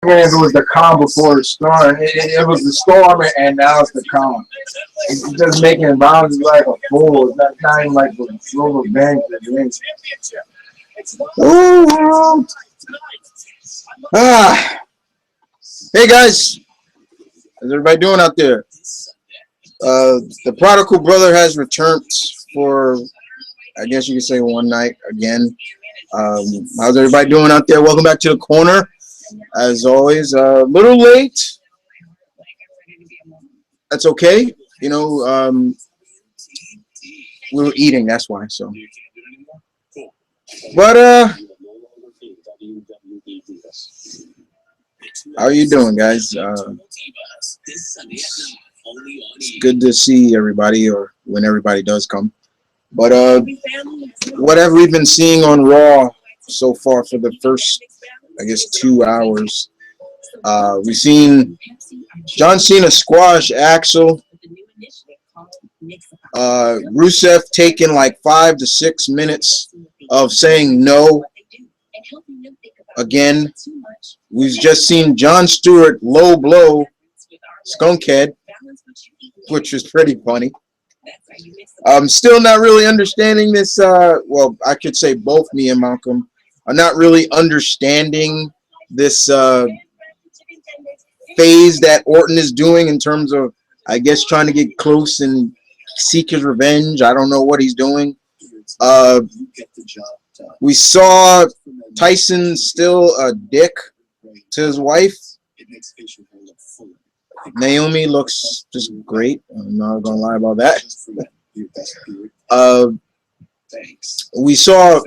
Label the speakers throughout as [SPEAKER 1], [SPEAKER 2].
[SPEAKER 1] If it was the calm before the storm. It was the storm, and now it's the calm. It's just making Rollins like a fool. It's not even like a little bench.
[SPEAKER 2] Ooh. Ah. Hey guys, how's everybody doing out there? The prodigal brother has returned for, I guess you could say, one night again. How's everybody doing out there? Welcome back to the corner. As always, a little late. That's okay. You know, we were eating. That's why. So, but how are you doing, guys? It's good to see everybody, or when everybody does come. But whatever we've been seeing on Raw so far for the first, I guess, 2 hours, we've seen John Cena squash Axel. Rusev taking like 5 to 6 minutes of saying no. Again, we've just seen Jon Stewart low blow Skunkhead, which was pretty funny. I'm still not really understanding this. Well, I could say both me and Malcolm are not really understanding this phase that Orton is doing in terms of, I guess, trying to get close and seek his revenge. I don't know what he's doing. We saw Tyson still a dick to his wife. Naomi looks just great. I'm not gonna lie about that. We saw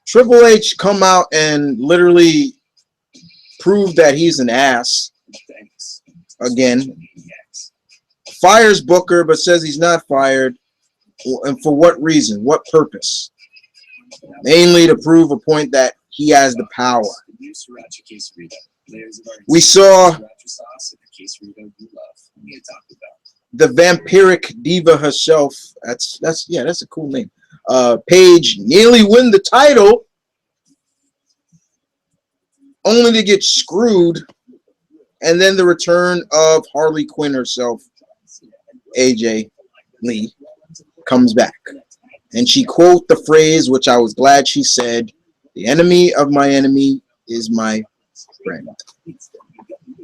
[SPEAKER 2] Triple H come out and literally prove that he's an ass again. Fires Booker, but says he's not fired. And for what reason? What purpose? Mainly to prove a point that he has the power. We saw the vampiric diva herself. That's a cool name. Paige nearly win the title, only to get screwed, and then the return of Harley Quinn herself, AJ Lee, comes back. And she quoted the phrase, which I was glad she said, "The enemy of my enemy is my friend."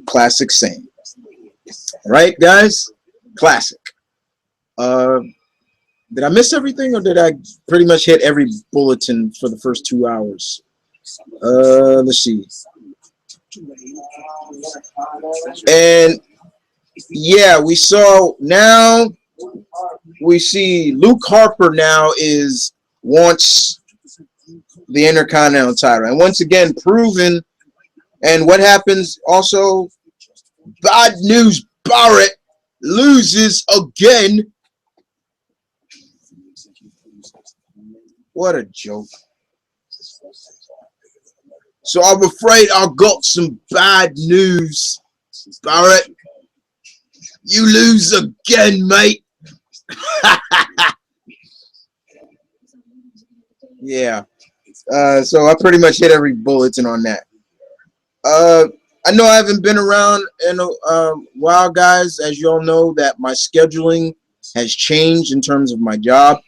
[SPEAKER 2] Classic saying. Right, guys? Classic. Did I miss everything, or did I pretty much hit every bulletin for the first 2 hours? Let's see. And yeah, we see Luke Harper now wants the Intercontinental title, and once again proven. And what happens also? Bad news, Barrett loses again. What a joke. So I'm afraid I got some bad news, Barrett. You lose again, mate. Yeah. So I pretty much hit every bulletin on that. I know I haven't been around in a while, guys. As you all know, that my scheduling has changed in terms of my job,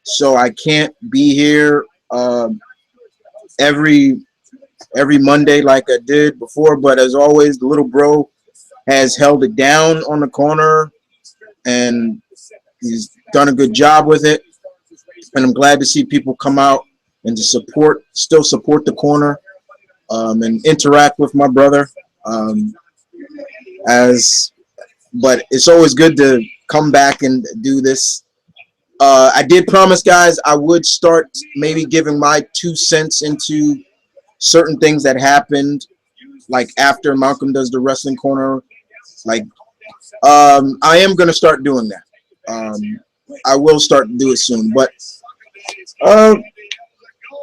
[SPEAKER 2] so I can't be here every Monday like I did before. But as always, the little bro has held it down on the corner, and he's done a good job with it. And I'm glad to see people come out and to still support the corner. And interact with my brother. But it's always good to come back and do this. I did promise, guys, I would start maybe giving my 2 cents into certain things that happened, like after Malcolm does the wrestling corner. Like, I am gonna start doing that. I will start to do it soon, but.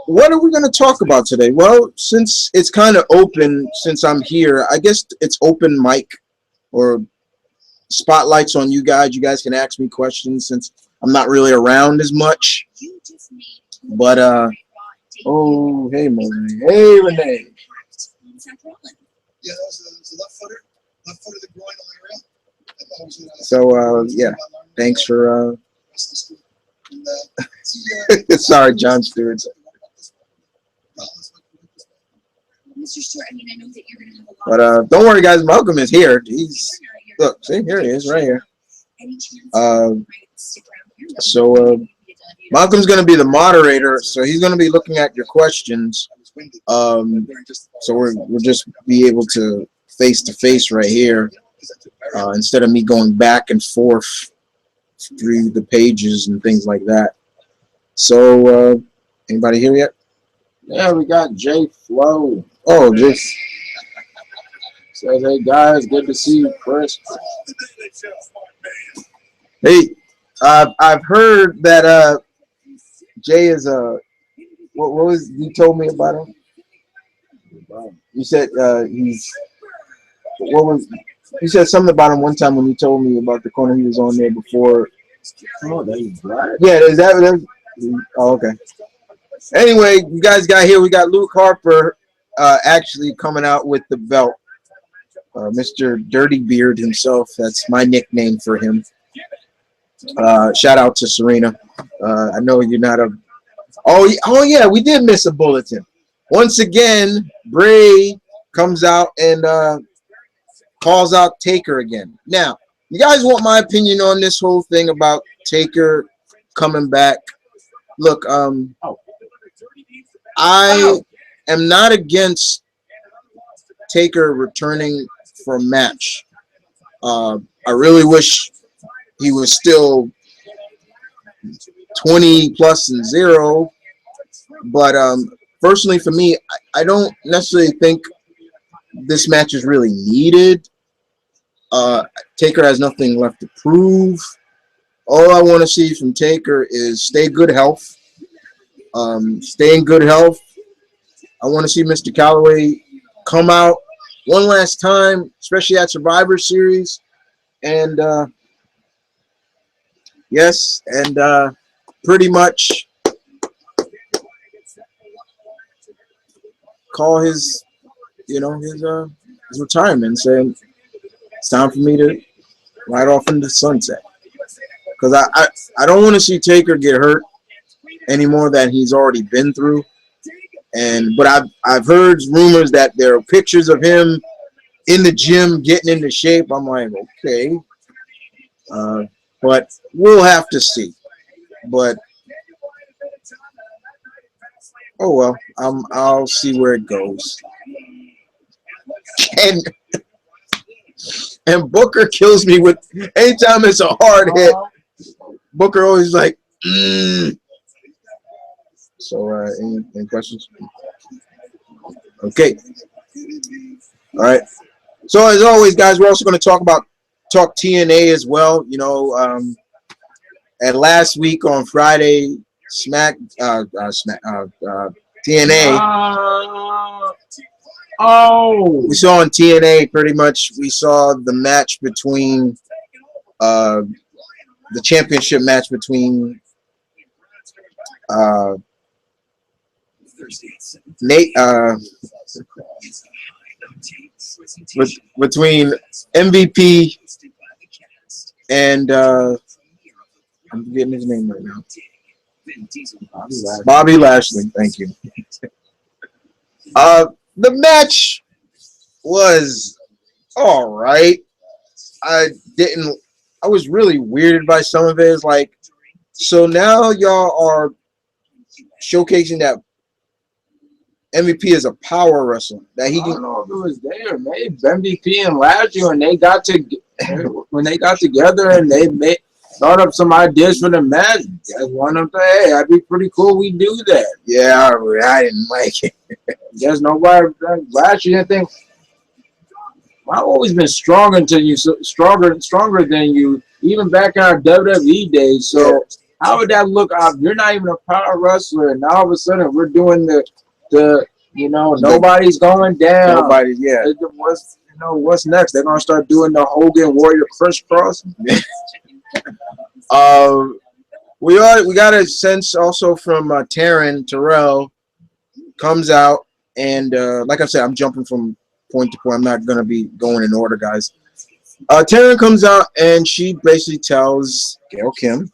[SPEAKER 2] What are we going to talk about today? Well, since it's kind of open, since I'm here, I guess it's open mic or spotlights on you guys. You guys can ask me questions since I'm not really around as much. But Oh, hey, Monet. Hey, Renee.
[SPEAKER 3] Yeah, that was a left footer. Left footer, the groin area.
[SPEAKER 2] So, yeah, thanks for, sorry, John Stewart. But don't worry, guys. Malcolm is here. Look, see, here he is, right here. So Malcolm's going to be the moderator, so he's going to be looking at your questions. So we'll just be able to face right here instead of me going back and forth through the pages and things like that. So anybody here yet?
[SPEAKER 1] Yeah, we got Jay Flo.
[SPEAKER 2] Oh, Jay.
[SPEAKER 1] Says, hey guys, good to see you, Chris.
[SPEAKER 2] Hey, I've heard that Jay is what was you told me about him? You said he's what was you said something about him one time when you told me about the corner he was on there before.
[SPEAKER 1] Oh, that he's black.
[SPEAKER 2] Yeah, is that? Oh, okay. Anyway, you guys got here. We got Luke Harper actually coming out with the belt. Mr. Dirty Beard himself. That's my nickname for him. Shout out to Serena. I know you're not a. Oh yeah, we did miss a bulletin. Once again, Bray comes out and calls out Taker again. Now, you guys want my opinion on this whole thing about Taker coming back? Look, I am not against Taker returning for a match. I really wish he was still 20+0, but personally for me, I don't necessarily think this match is really needed. Taker has nothing left to prove. All I want to see from Taker is stay good health. Stay in good health. I want to see Mr. Calloway come out one last time, especially at Survivor Series. And yes, and pretty much call his retirement, saying it's time for me to ride off into the sunset. Because I don't want to see Taker get hurt any more than he's already been through. But I've heard rumors that there are pictures of him in the gym getting into shape. I'm like, okay. But we'll have to see. But oh well, I'll see where it goes. And Booker kills me with anytime it's a hard hit. Booker always like. So any questions? Okay. All right. So as always, guys, we're also going to talk TNA as well. You know, and last week on Friday, TNA. We saw on TNA pretty much. We saw the match between the championship match between between MVP and I'm forgetting his name right now. Bobby Lashley. Thank you. The match was all right. I was really weirded by some of it. It's like, so now y'all are showcasing that MVP is a power wrestler. That he can.
[SPEAKER 1] I don't know if it was there. Maybe MVP and Lashley when they got together and they thought up some ideas for the match. Guess one of them, hey, that'd be pretty cool. We do that.
[SPEAKER 2] Yeah, I didn't like it.
[SPEAKER 1] Guess nobody. Lashley didn't think. I've always been stronger than you, stronger than you, even back in our WWE days. So how would that look? You're not even a power wrestler, and now all of a sudden we're doing nobody's going down. What's next? They're gonna start doing the Hogan Warrior crisscross.
[SPEAKER 2] We got a sense also from Terrell comes out, and like I said, I'm jumping from point to point. I'm not gonna be going in order, guys. Taryn comes out, and she basically tells Gail Kim.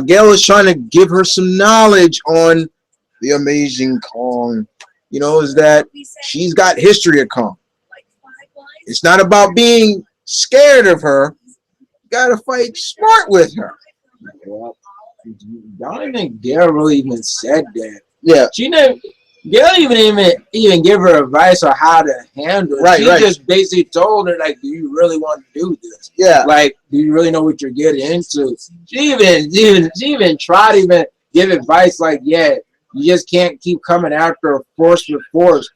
[SPEAKER 2] Gail is trying to give her some knowledge on the amazing Kong. You know, is that she's got history of Kong. It's not about being scared of her. You gotta fight smart with her.
[SPEAKER 1] Well, I don't think Gail really even said that.
[SPEAKER 2] Yeah.
[SPEAKER 1] She didn't. Gail even give her advice on how to handle it.
[SPEAKER 2] Right,
[SPEAKER 1] She just basically told her, like, do you really want to do this?
[SPEAKER 2] Yeah.
[SPEAKER 1] Like, do you really know what you're getting into? She even tried to even give advice like, yeah, you just can't keep coming after a force with force.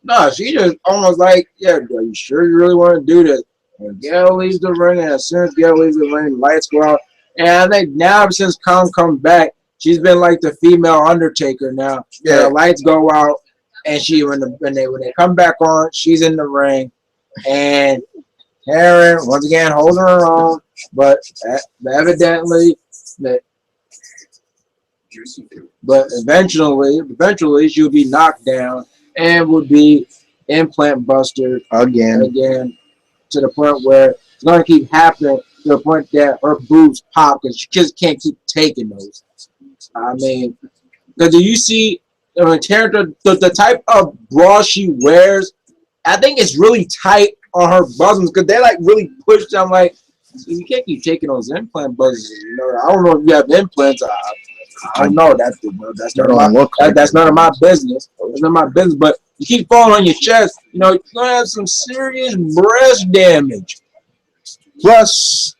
[SPEAKER 1] No, she just almost like, yeah, are you sure you really want to do this? And Gail leaves the ring, and as soon as Gail leaves the ring, lights go out. And I think now since Kong come back, she's been like the female Undertaker now.
[SPEAKER 2] Yeah.
[SPEAKER 1] The lights go out, and when they come back on, she's in the ring, and Karen once again holding her own, but evidently eventually she'll be knocked down and would be implant buster
[SPEAKER 2] Again.
[SPEAKER 1] to the point where it's going to keep happening to the point that her boobs pop because she just can't keep taking those. I mean, because do you see the type of bra she wears? I think it's really tight on her bosoms because they like really push down. Like you can't keep taking those implant buzzes. You know, I don't know if you have implants. I don't know. That's none of my business. It's none of my business. But you keep falling on your chest. You know, you're gonna have some serious breast damage.
[SPEAKER 2] Plus,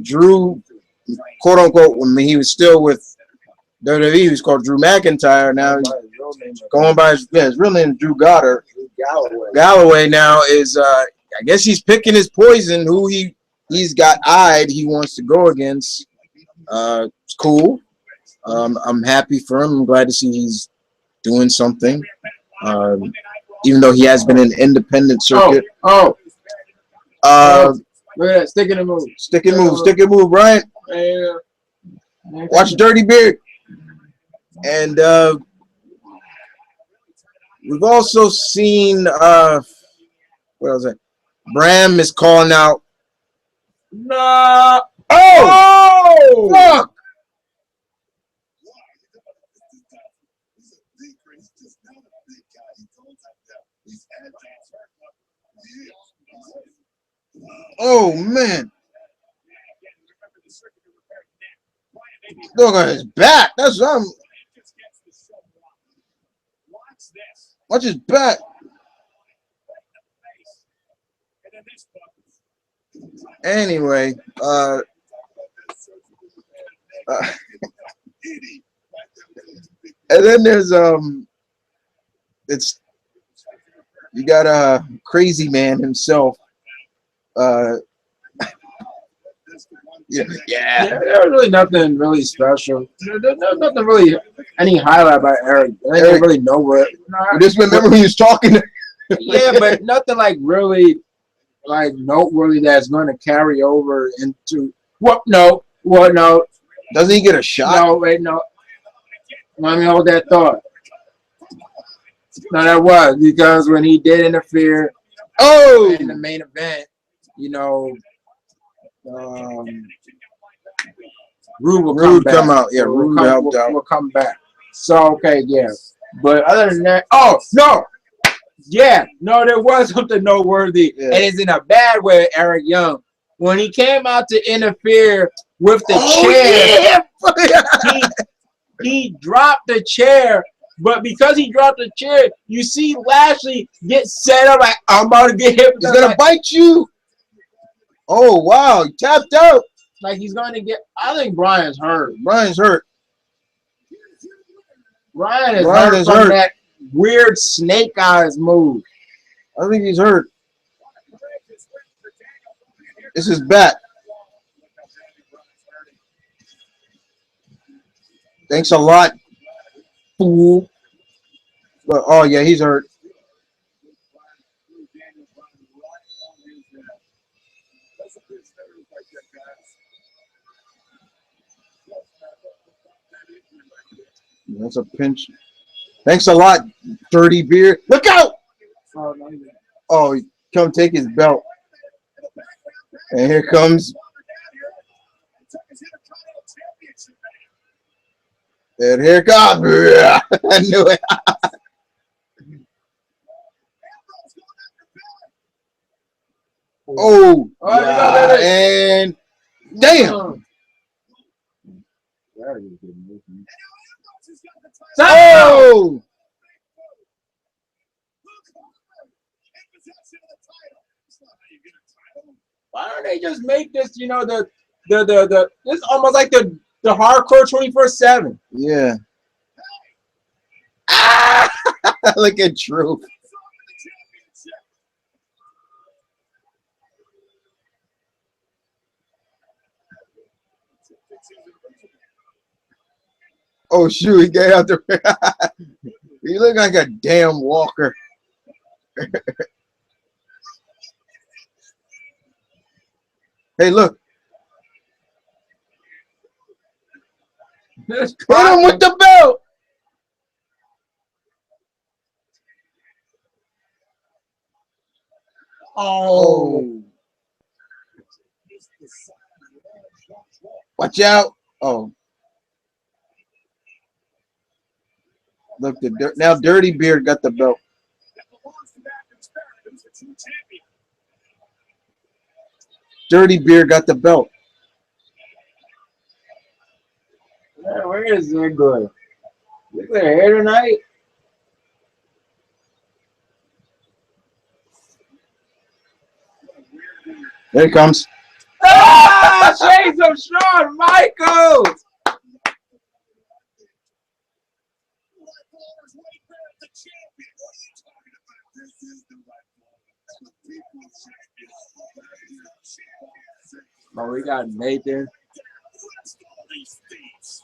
[SPEAKER 2] Drew, quote unquote, when he was still with WWE, he was called Drew McIntyre. Now he's going by his real name, Drew Goddard. Galloway now is, I guess he's picking his poison. Who he's got eyed, he wants to go against. It's cool. I'm happy for him. I'm glad to see he's doing something. Even though he has been in independent circuit.
[SPEAKER 1] Look at that, stick and move.
[SPEAKER 2] Stick and move, Brian. Watch Dirty Beard. And we've also seen what was it? Bram is calling out.
[SPEAKER 1] No.
[SPEAKER 2] Oh! Fuck! Oh man! Look at his back. That's something. Watch his back. Anyway, and then there's it's you got a crazy man himself. Yeah.
[SPEAKER 1] There was really nothing really special. There's nothing really any highlight by Eric. I didn't really know where.
[SPEAKER 2] Just remember he was talking.
[SPEAKER 1] Yeah, but nothing like really like noteworthy that's going to carry over into what? No, what? No.
[SPEAKER 2] Doesn't he get a shot?
[SPEAKER 1] No, wait, no. Let me hold that thought. No, that was because when he did interfere, in the main event, you know, Rude will come out.
[SPEAKER 2] Yeah, Rude helped out.
[SPEAKER 1] Will come back. So okay, yeah. But other than that, oh no, yeah, no, there was something noteworthy, and it's in a bad way. Eric Young, when he came out to interfere with the chair, he dropped the chair. But because he dropped the chair, you see Lashley get set up like I'm about to get hit.
[SPEAKER 2] He's gonna bite you. Oh wow, he tapped out.
[SPEAKER 1] Like he's going to get. I think Brian's hurt.
[SPEAKER 2] Brian is hurt
[SPEAKER 1] from that weird snake eyes move.
[SPEAKER 2] I think he's hurt. This is back. Thanks a lot, fool. But, oh yeah, he's hurt. That's a pinch. Thanks a lot, Dirty Beard. Look out! Oh, come take his belt. And here comes. And here comes. I knew it. Oh, yeah, and damn. Oh.
[SPEAKER 1] Why don't they just make this, you know, the this is almost like the hardcore 24/7.
[SPEAKER 2] Yeah. Ah! Look at Drew. Oh shoot, he got out there. He look like a damn walker. Hey, look. Hit him with the belt. Oh. Watch out. Oh. Look, now Dirty Beard got the belt. Dirty Beard got the belt.
[SPEAKER 1] Man, where is it good? Look at their hair tonight.
[SPEAKER 2] There he comes.
[SPEAKER 1] Ah, shades of Shawn Michaels. Oh, we got Nathan.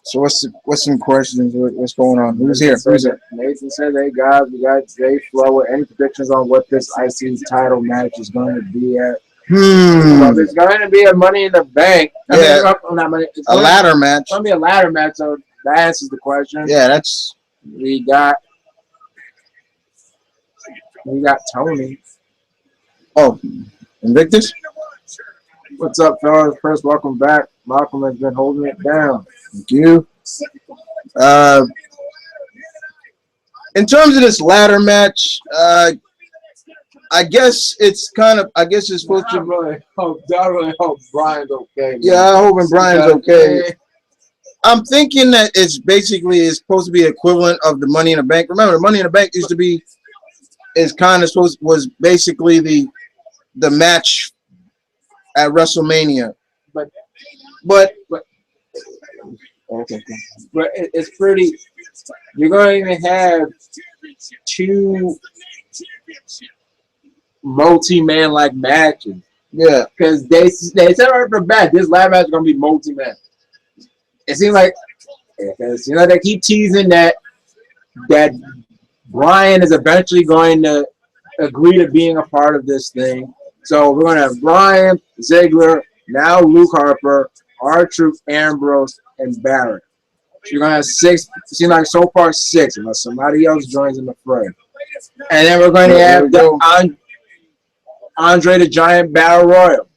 [SPEAKER 2] So what's some questions? What's going on? Who's here? Who's here?
[SPEAKER 1] Nathan said, "Hey guys, we got Jay Flow. Any predictions on what this IC title match is going to be at?" Well, it's going to be a Money in the Bank. Not money.
[SPEAKER 2] A ladder match.
[SPEAKER 1] It's going to be a ladder match. So that answers the question.
[SPEAKER 2] Yeah, that's.
[SPEAKER 1] We got Tony.
[SPEAKER 2] Oh, Invictus.
[SPEAKER 1] What's up, fellas? First, welcome back. Malcolm has been holding it down.
[SPEAKER 2] Thank you. In terms of this ladder match, I guess it's kind of. I guess it's supposed to.
[SPEAKER 1] I really hope Brian's okay.
[SPEAKER 2] Yeah, I hope Brian's okay. I'm thinking that it's basically supposed to be equivalent of the Money in the Bank. Remember, the Money in the Bank used to be was basically the match at WrestleMania. But
[SPEAKER 1] okay. But it's pretty. You're going to even have two multi-man like matches.
[SPEAKER 2] Yeah,
[SPEAKER 1] because they said right off the bat this last match is going to be multi-man. It seems like they keep teasing that Brian is eventually going to agree to being a part of this thing. So we're going to have Brian, Ziggler, now Luke Harper, R-Truth, Ambrose, and Barrett. So you're going to have 6. It seems like so far 6, unless somebody else joins in the fray. And then we're going to have Andre the Giant Battle Royal.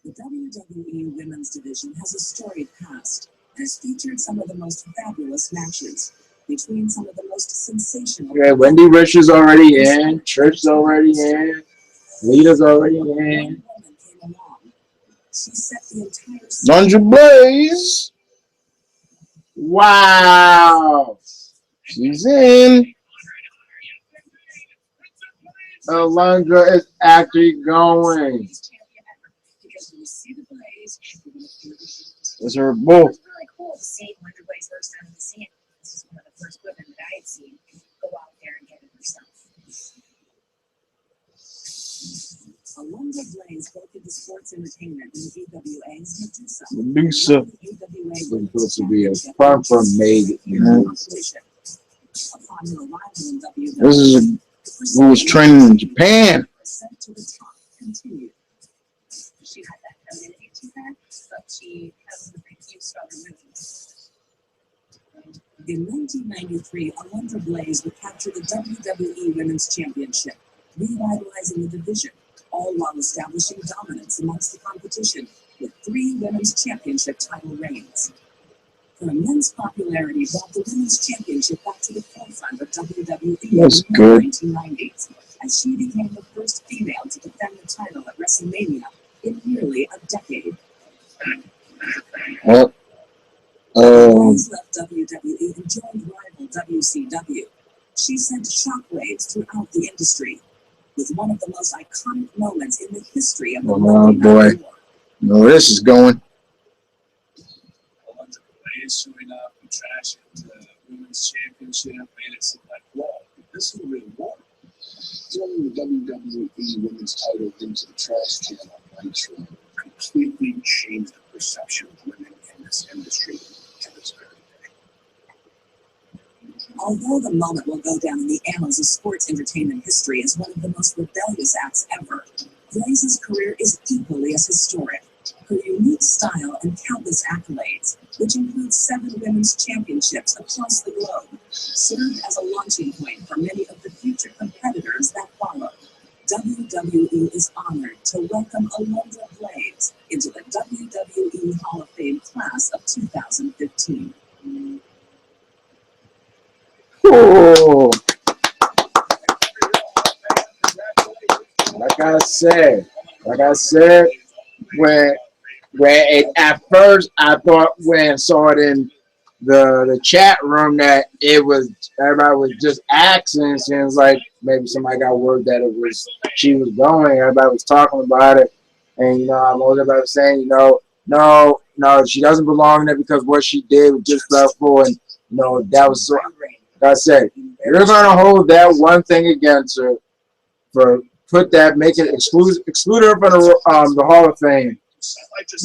[SPEAKER 4] The WWE Women's Division has a storied past and has featured some of the most fabulous matches between some of the most sensational.
[SPEAKER 1] Okay, Wendy Rich is already in. Trish is already in. Lita's already in.
[SPEAKER 4] She set the entire
[SPEAKER 2] Laundry Blaze.
[SPEAKER 1] Wow.
[SPEAKER 2] She's in.
[SPEAKER 1] Alondra is actually going.
[SPEAKER 2] Those are both.
[SPEAKER 4] It's really cool to see Wonder Boy's first time to see it. This is one of the first women that I had seen go out there and get it herself. Alondra Blaze broke into sports entertainment in the UWA's
[SPEAKER 2] Medusa.
[SPEAKER 1] It's supposed to be a far from made.
[SPEAKER 2] This is who was training in Japan.
[SPEAKER 4] She had that femininity to her, but she has a few stronger moves. In 1993, Alundra Blaze would capture the WWE Women's Championship, revitalizing the division, all while establishing dominance amongst the competition with 3 Women's Championship title reigns. Her immense popularity brought the Women's Championship back to the forefront of WWE
[SPEAKER 2] That's
[SPEAKER 4] in the
[SPEAKER 2] good.
[SPEAKER 4] 1990s, as she became the first female to defend the title at WrestleMania in nearly a decade.
[SPEAKER 2] Well,
[SPEAKER 4] Blaze left WWE and joined rival WCW. She sent shockwaves throughout the industry, with one of the most iconic moments in the history of the Monday Night War.
[SPEAKER 2] you know where this is going.
[SPEAKER 3] Alundra Blaze showing up and trashing the women's championship made it seem like, whoa, this is a real war. Throwing the WWE women's title into the trash can on Nitro completely changed the perception of women in this industry to this very day.
[SPEAKER 4] Although the moment will go down in the annals of sports entertainment history as one of the most rebellious acts ever, Blaze's career is equally as historic. Her unique style and countless accolades, which include 7 women's championships across the globe, served as a launching point for many of the future competitors that follow. WWE is honored to welcome Alundra Blaze into the WWE Hall of Fame class of 2015.
[SPEAKER 1] Oh, like I said, when at first I thought when I saw it in the chat room that it was everybody was just asking, and it was like maybe somebody got word that it was she was going. Everybody was talking about it, and I'm always everybody was saying, no, she doesn't belong there because what she did was disrespectful, and that was so. Like I said, if you're gonna hold that one thing against her make it exclude her from the Hall of Fame.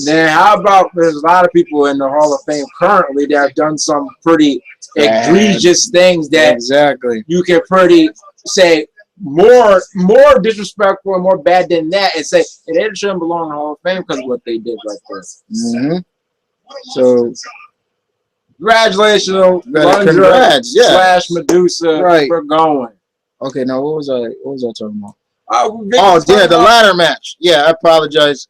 [SPEAKER 1] Then how about there's a lot of people in the Hall of Fame currently that have done some pretty egregious things that you can pretty say more disrespectful and more bad than that, and say they shouldn't belong in the Hall of Fame because of what they did right there.
[SPEAKER 2] Mm-hmm.
[SPEAKER 1] So congratulations,
[SPEAKER 2] Congrats, yeah.
[SPEAKER 1] / Medusa for going.
[SPEAKER 2] Okay, now what was I talking about?
[SPEAKER 1] The
[SPEAKER 2] ladder match. Yeah, I apologize.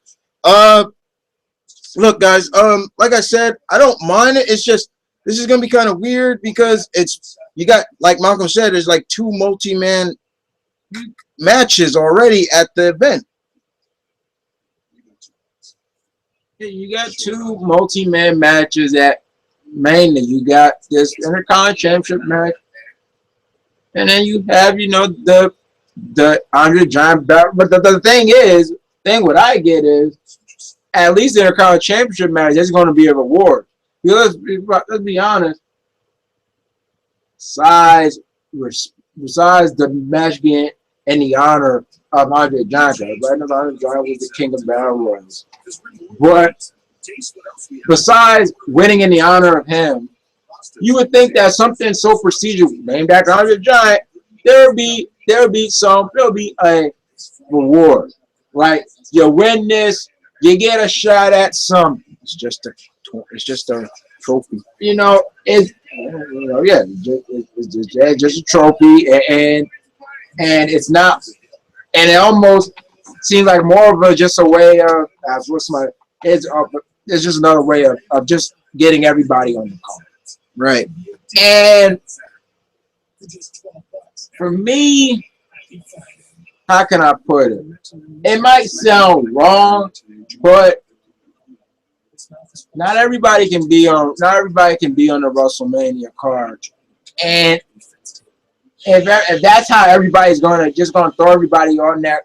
[SPEAKER 2] Look, guys. Like I said, I don't mind it. It's just this is gonna be kind of weird because you got, like Malcolm said, there's like 2 multi-man matches already at the event.
[SPEAKER 1] Yeah, you got 2 multi-man matches at mainly. You got this Intercontinental Championship match, and then you have the Andre Giant Battle. But the thing what I get is at least the Intercontinental Championship match there's going to be a reward. Let's be honest. Besides the match being in the honor of Andre Giant, right now Andre Giant was the king of battle royals. But besides winning in the honor of him, you would think that something so prestigious named after Andre Giant, there'll be a reward. Like you win this, you get a shot at something.
[SPEAKER 2] It's just a trophy.
[SPEAKER 1] It's just a trophy, and it's not, and it almost seems like more of just a way of it's just another way of just getting everybody on the card.
[SPEAKER 2] Right.
[SPEAKER 1] And for me, how can I put it? It might sound wrong, but not everybody can be on the WrestleMania card. And if that's how everybody's gonna throw everybody on that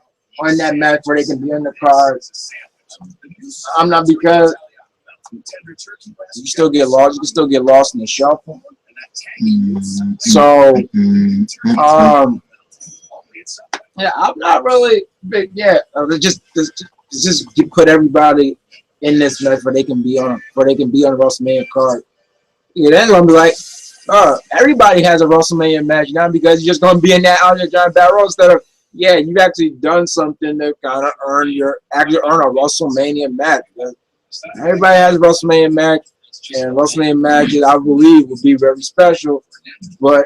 [SPEAKER 1] match where they can be on the card, I'm not, because you still get lost. You can still get lost in the shuffle. So, yeah, I'm not really big yet. Just put everybody in this match where they can be on the WrestleMania card. Yeah, then gonna be like, everybody has a WrestleMania match now because you're just gonna be in that Andre Giant Battle instead of you've actually done something to kind of earn a WrestleMania match. Everybody has a WrestleMania match. And WrestleMania matches, I believe, will be very special. But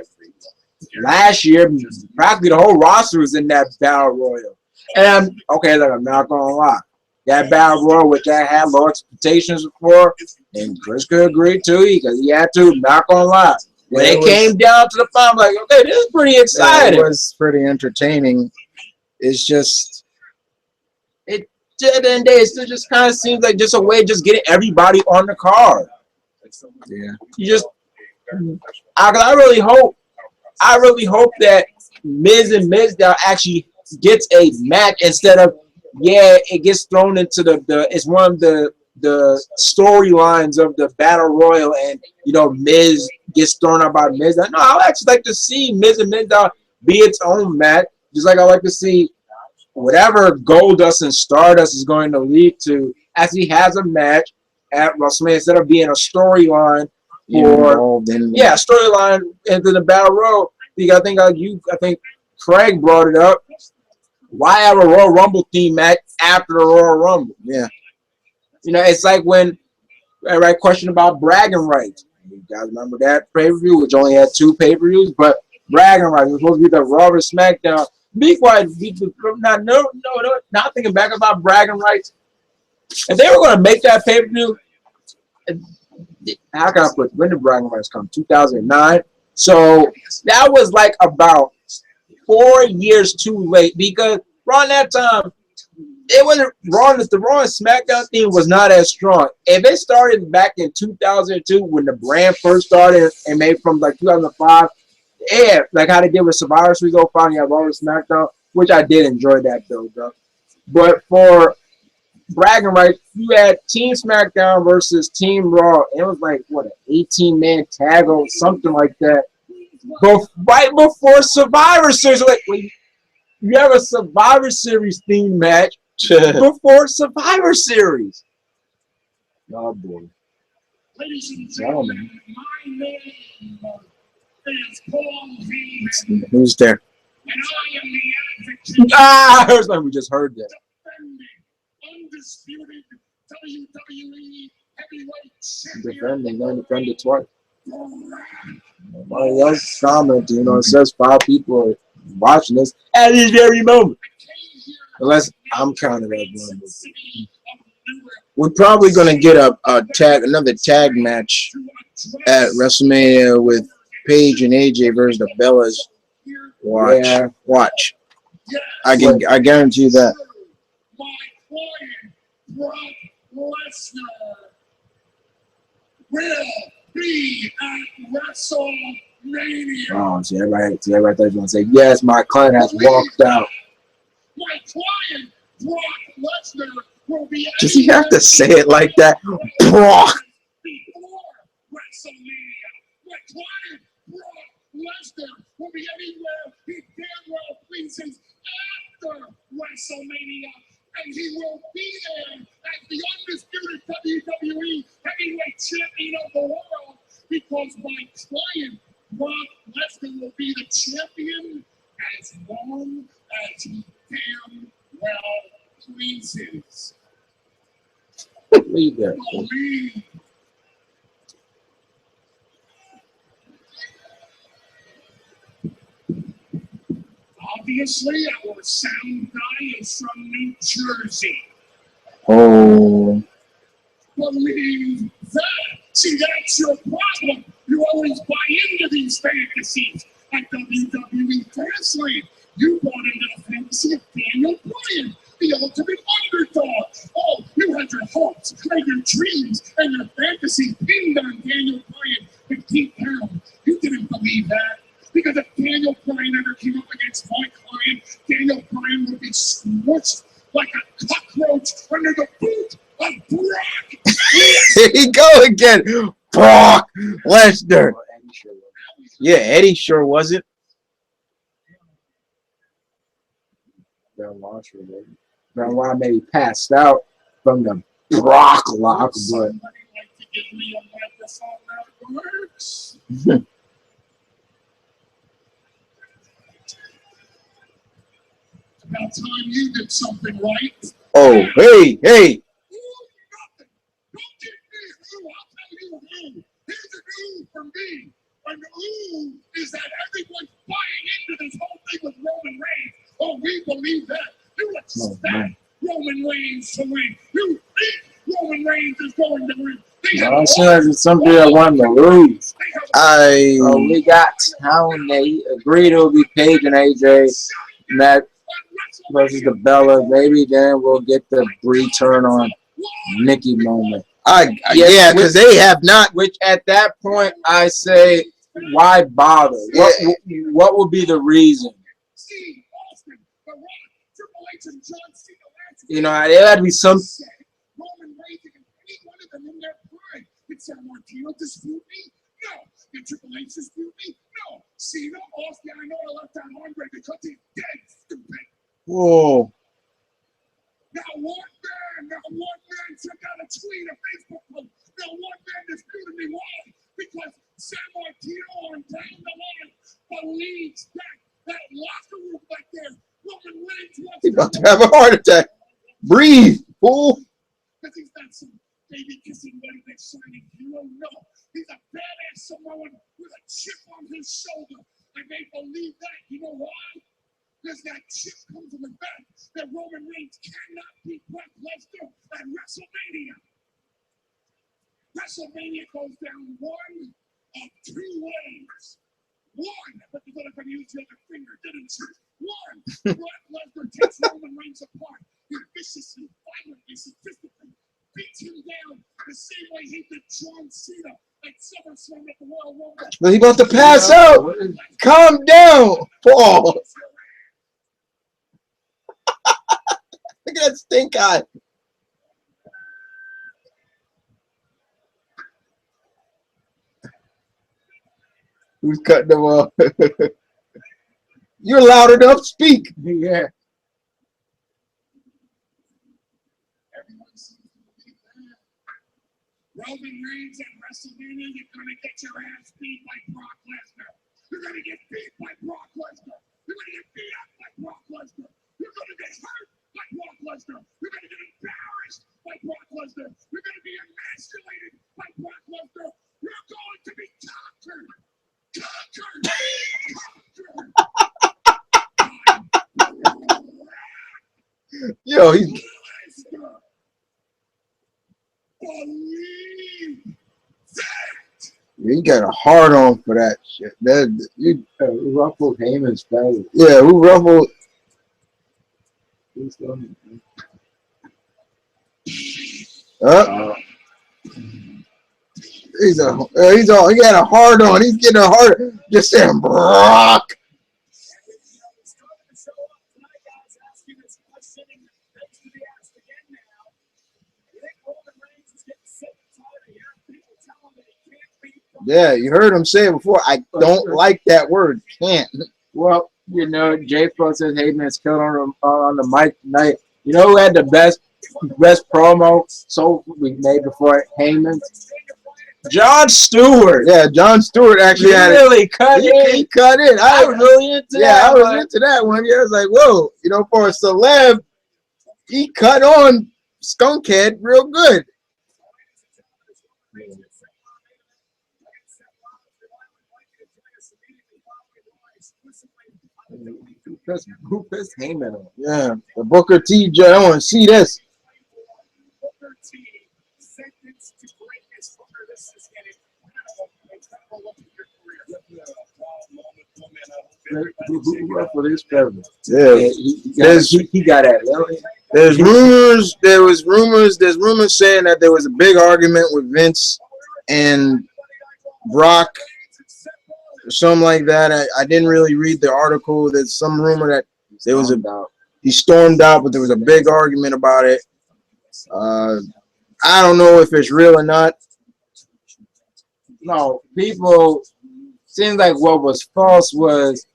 [SPEAKER 1] last year, practically the whole roster was in that Battle Royal. And, okay, look, I'm not going to lie. That Battle Royal, which I had low expectations for, and Chris could agree too, because he had to, not going to lie. When it came down to the final, like, okay, this is pretty exciting.
[SPEAKER 2] It was pretty entertaining. It's just,
[SPEAKER 1] At the end of the day, it still just kind of seems like just a way of just getting everybody on the card.
[SPEAKER 2] yeah.
[SPEAKER 1] You just, I really hope that Miz and Mizdow actually gets a match instead of, it gets thrown into it's one of the storylines of the Battle Royal, and Miz gets thrown out by Mizdow. No, I would actually like to see Miz and Mizdow be its own match, just like I like to see whatever Goldust and Stardust is going to lead to actually has a match at WrestleMania instead of being a storyline storyline into the Battle Royal. I think Craig brought it up. Why have a Royal Rumble theme match after the Royal Rumble?
[SPEAKER 2] Yeah.
[SPEAKER 1] It's like when question about bragging rights. You guys remember that pay-per-view, which only had 2 pay-per-views, but bragging rights was supposed to be the Raw vs. SmackDown. Be quiet. Not thinking back about bragging rights. If they were going to make that pay-per-view, how can I put when did bragging rights come? 2009. So that was like about 4 years too late, because around that time it wasn't Raw. The Raw and SmackDown theme was not as strong. If it started back in 2002 when the brand first started and made from like 2005, like how they did with Survivor Series 05, you have Raw and SmackDown, which I did enjoy that build up. But for bragging rights, you had Team SmackDown versus Team Raw. It was like an 18-man tag or something like that. Right before Survivor Series, you have a Survivor Series theme match before Survivor Series. Oh boy.
[SPEAKER 3] Ladies and gentlemen, my name is Paul V.
[SPEAKER 2] Who's there?
[SPEAKER 3] And I am the advocate
[SPEAKER 1] We just heard that.
[SPEAKER 3] defending undisputed WWE heavyweight
[SPEAKER 1] Defending,
[SPEAKER 3] champion.
[SPEAKER 1] defended twice. Nobody else commenting. It says 5 people are watching this at this very moment. Unless I'm counting that one.
[SPEAKER 2] We're probably gonna get another tag match at WrestleMania with Paige and AJ versus the Bellas. Watch. I guarantee you that.
[SPEAKER 3] My client, Brock Lesnar, will be at WrestleMania.
[SPEAKER 1] Oh, see, everybody there's gonna say, yes, my client has walked out.
[SPEAKER 3] My client, Brock Lesnar, will be at
[SPEAKER 2] Does he have to say it like that? Brock.
[SPEAKER 3] before WrestleMania. My client, Brock Lesnar, will be anywhere he damn well pleases after WrestleMania. And he will be there as the undisputed WWE heavyweight champion of the world, because my client, Brock Lesnar, will be the champion as long as he damn well pleases.
[SPEAKER 1] Leave that.
[SPEAKER 3] Believe. Obviously, our sound guy is from New Jersey.
[SPEAKER 2] Oh.
[SPEAKER 3] Believe that. See, that's your problem. You always buy into these fantasies. At WWE Fastlane, you bought into the fantasy of Daniel Bryan, the ultimate underdog. Oh, you had your hopes and your dreams and your fantasies pinned on Daniel Bryan. But deep down, you didn't believe that. Because if Daniel Bryan ever came up against my client, Daniel Bryan would be smushed like a cockroach under the boot of Brock.
[SPEAKER 2] Here you go again. Brock Lesnar. Yeah, Eddie sure wasn't.
[SPEAKER 1] Benoit maybe passed out from the Brock lock, but
[SPEAKER 3] Somebody like to give me a microphone that works. About time you did something right.
[SPEAKER 2] Oh, hey.
[SPEAKER 3] You nothing. Don't give me who. I'll tell you me. And who is that everyone's buying into this whole thing with Roman Reigns? Oh, we believe that. You expect Roman Reigns to win. You think Roman Reigns is going to win.
[SPEAKER 1] I'm saying it's something I want to lose. We got Town. They agreed it will be Paige and AJ match versus the Bella. Maybe then we'll get the return on Nikki moment.
[SPEAKER 2] Yeah, because they have not.
[SPEAKER 1] Which at that point I say, why bother? What will be the reason? You know, there had to be some.
[SPEAKER 3] Did San Martino dispute me? No. Did Triple H dispute me? No. Cena, Austin, I know I left out Andre because he's dead, stupid.
[SPEAKER 2] Whoa.
[SPEAKER 3] Now one man sent out a tweet, a Facebook post. Now one man disputed me. Why? Because San Martino on down the line believes that locker room back there, Roman Reigns wants
[SPEAKER 2] He's about to have a heart attack. Breathe, fool.
[SPEAKER 3] Because he's not some baby kissing buddy that's shining hero. No, he's a badass Samoan with a chip on his shoulder. And they believe that. You know why? Because that chip comes from the fact that Roman Reigns cannot beat Brock Lesnar at WrestleMania. WrestleMania goes down one of two ways. One, but you're going to use the other finger, didn't you? One, Brock Lesnar takes Roman Reigns apart. He viciously, violently, statistically beats him down the same way he did John Cena at SummerSlam at the Royal Rumble.
[SPEAKER 2] But he's about to pass out. Calm down, Paul. Look at that stink eye. Who's cutting them off? You're loud enough. Speak.
[SPEAKER 1] Yeah.
[SPEAKER 3] Roman Reigns at WrestleMania, you're going to get your ass beat by Brock Lesnar. You're going to get beat by Brock Lesnar. You're going to get beat up by Brock Lesnar. You're going to get hurt by Brock Lesnar. You're going to get embarrassed by Brock Lesnar. You're going to be emasculated by Brock Lesnar. You're going to be conquered.
[SPEAKER 2] Yo, he's. You got a hard on for that shit.
[SPEAKER 1] You ruffled Heyman's feathers.
[SPEAKER 2] Yeah, who ruffled? He got a hard on. He's getting a hard. Just saying, Brock. Yeah, you heard him say it before. I don't like that word. Can't.
[SPEAKER 1] Well, you know, J Pro says Heyman is killed on the mic tonight. You know who had the best promo so we made before Heyman? Jon Stewart.
[SPEAKER 2] Yeah, Jon Stewart actually
[SPEAKER 1] he really cut in.
[SPEAKER 2] He cut in.
[SPEAKER 1] I was really into that.
[SPEAKER 2] Yeah, I was into that one. Yeah, I was like, whoa, you know, for a celeb, he cut on Skunkhead real good.
[SPEAKER 1] Who pissed Heyman on?
[SPEAKER 2] Yeah, the Booker T. I want to see this.
[SPEAKER 3] Booker T. Sentenced to greatness. Booker, this is getting incredible look at your career.
[SPEAKER 1] Who ruffled his feathers?
[SPEAKER 2] Yeah,
[SPEAKER 1] he got that.
[SPEAKER 2] There's rumors. There's rumors saying that there was a big argument with Vince and Brock. Something like that. I didn't really read the article. There's some rumor that there was he stormed out, but there was a big argument about it. I don't know if it's real or not.
[SPEAKER 1] No, people seems like what was false was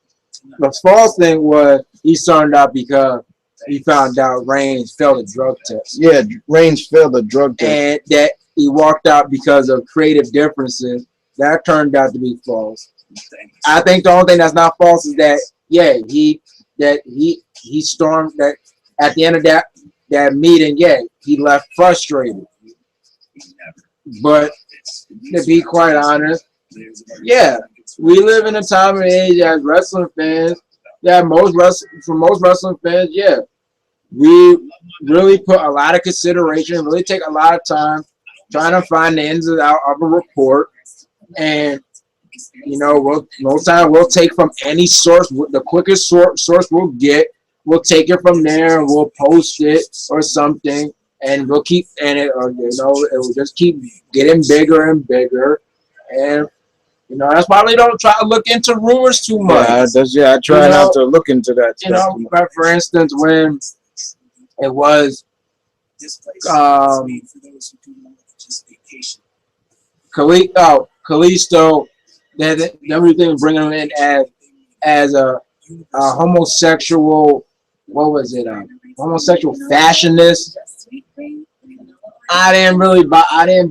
[SPEAKER 1] the false thing was he stormed out because he found out Reigns failed a drug test.
[SPEAKER 2] Yeah, Reigns failed a drug test,
[SPEAKER 1] and that he walked out because of creative differences. That turned out to be false. I think the only thing that's not false is that he stormed that at the end of that meeting. Yeah, he left frustrated. But to be quite honest, yeah, we live in a time and age as wrestling fans. Yeah, for most wrestling fans, yeah, we really put a lot of consideration, really take a lot of time trying to find the ins and out of a report, and most time we'll take from any source, the quickest source we'll get. We'll take it from there and we'll post it or something, and we'll keep and it will just keep getting bigger and bigger, and that's why we don't try to look into rumors too much.
[SPEAKER 2] I try not to look into that stuff.
[SPEAKER 1] But for instance, when it was Kalisto, that everything bringing him in as a homosexual. What was it? Homosexual fashionist. I didn't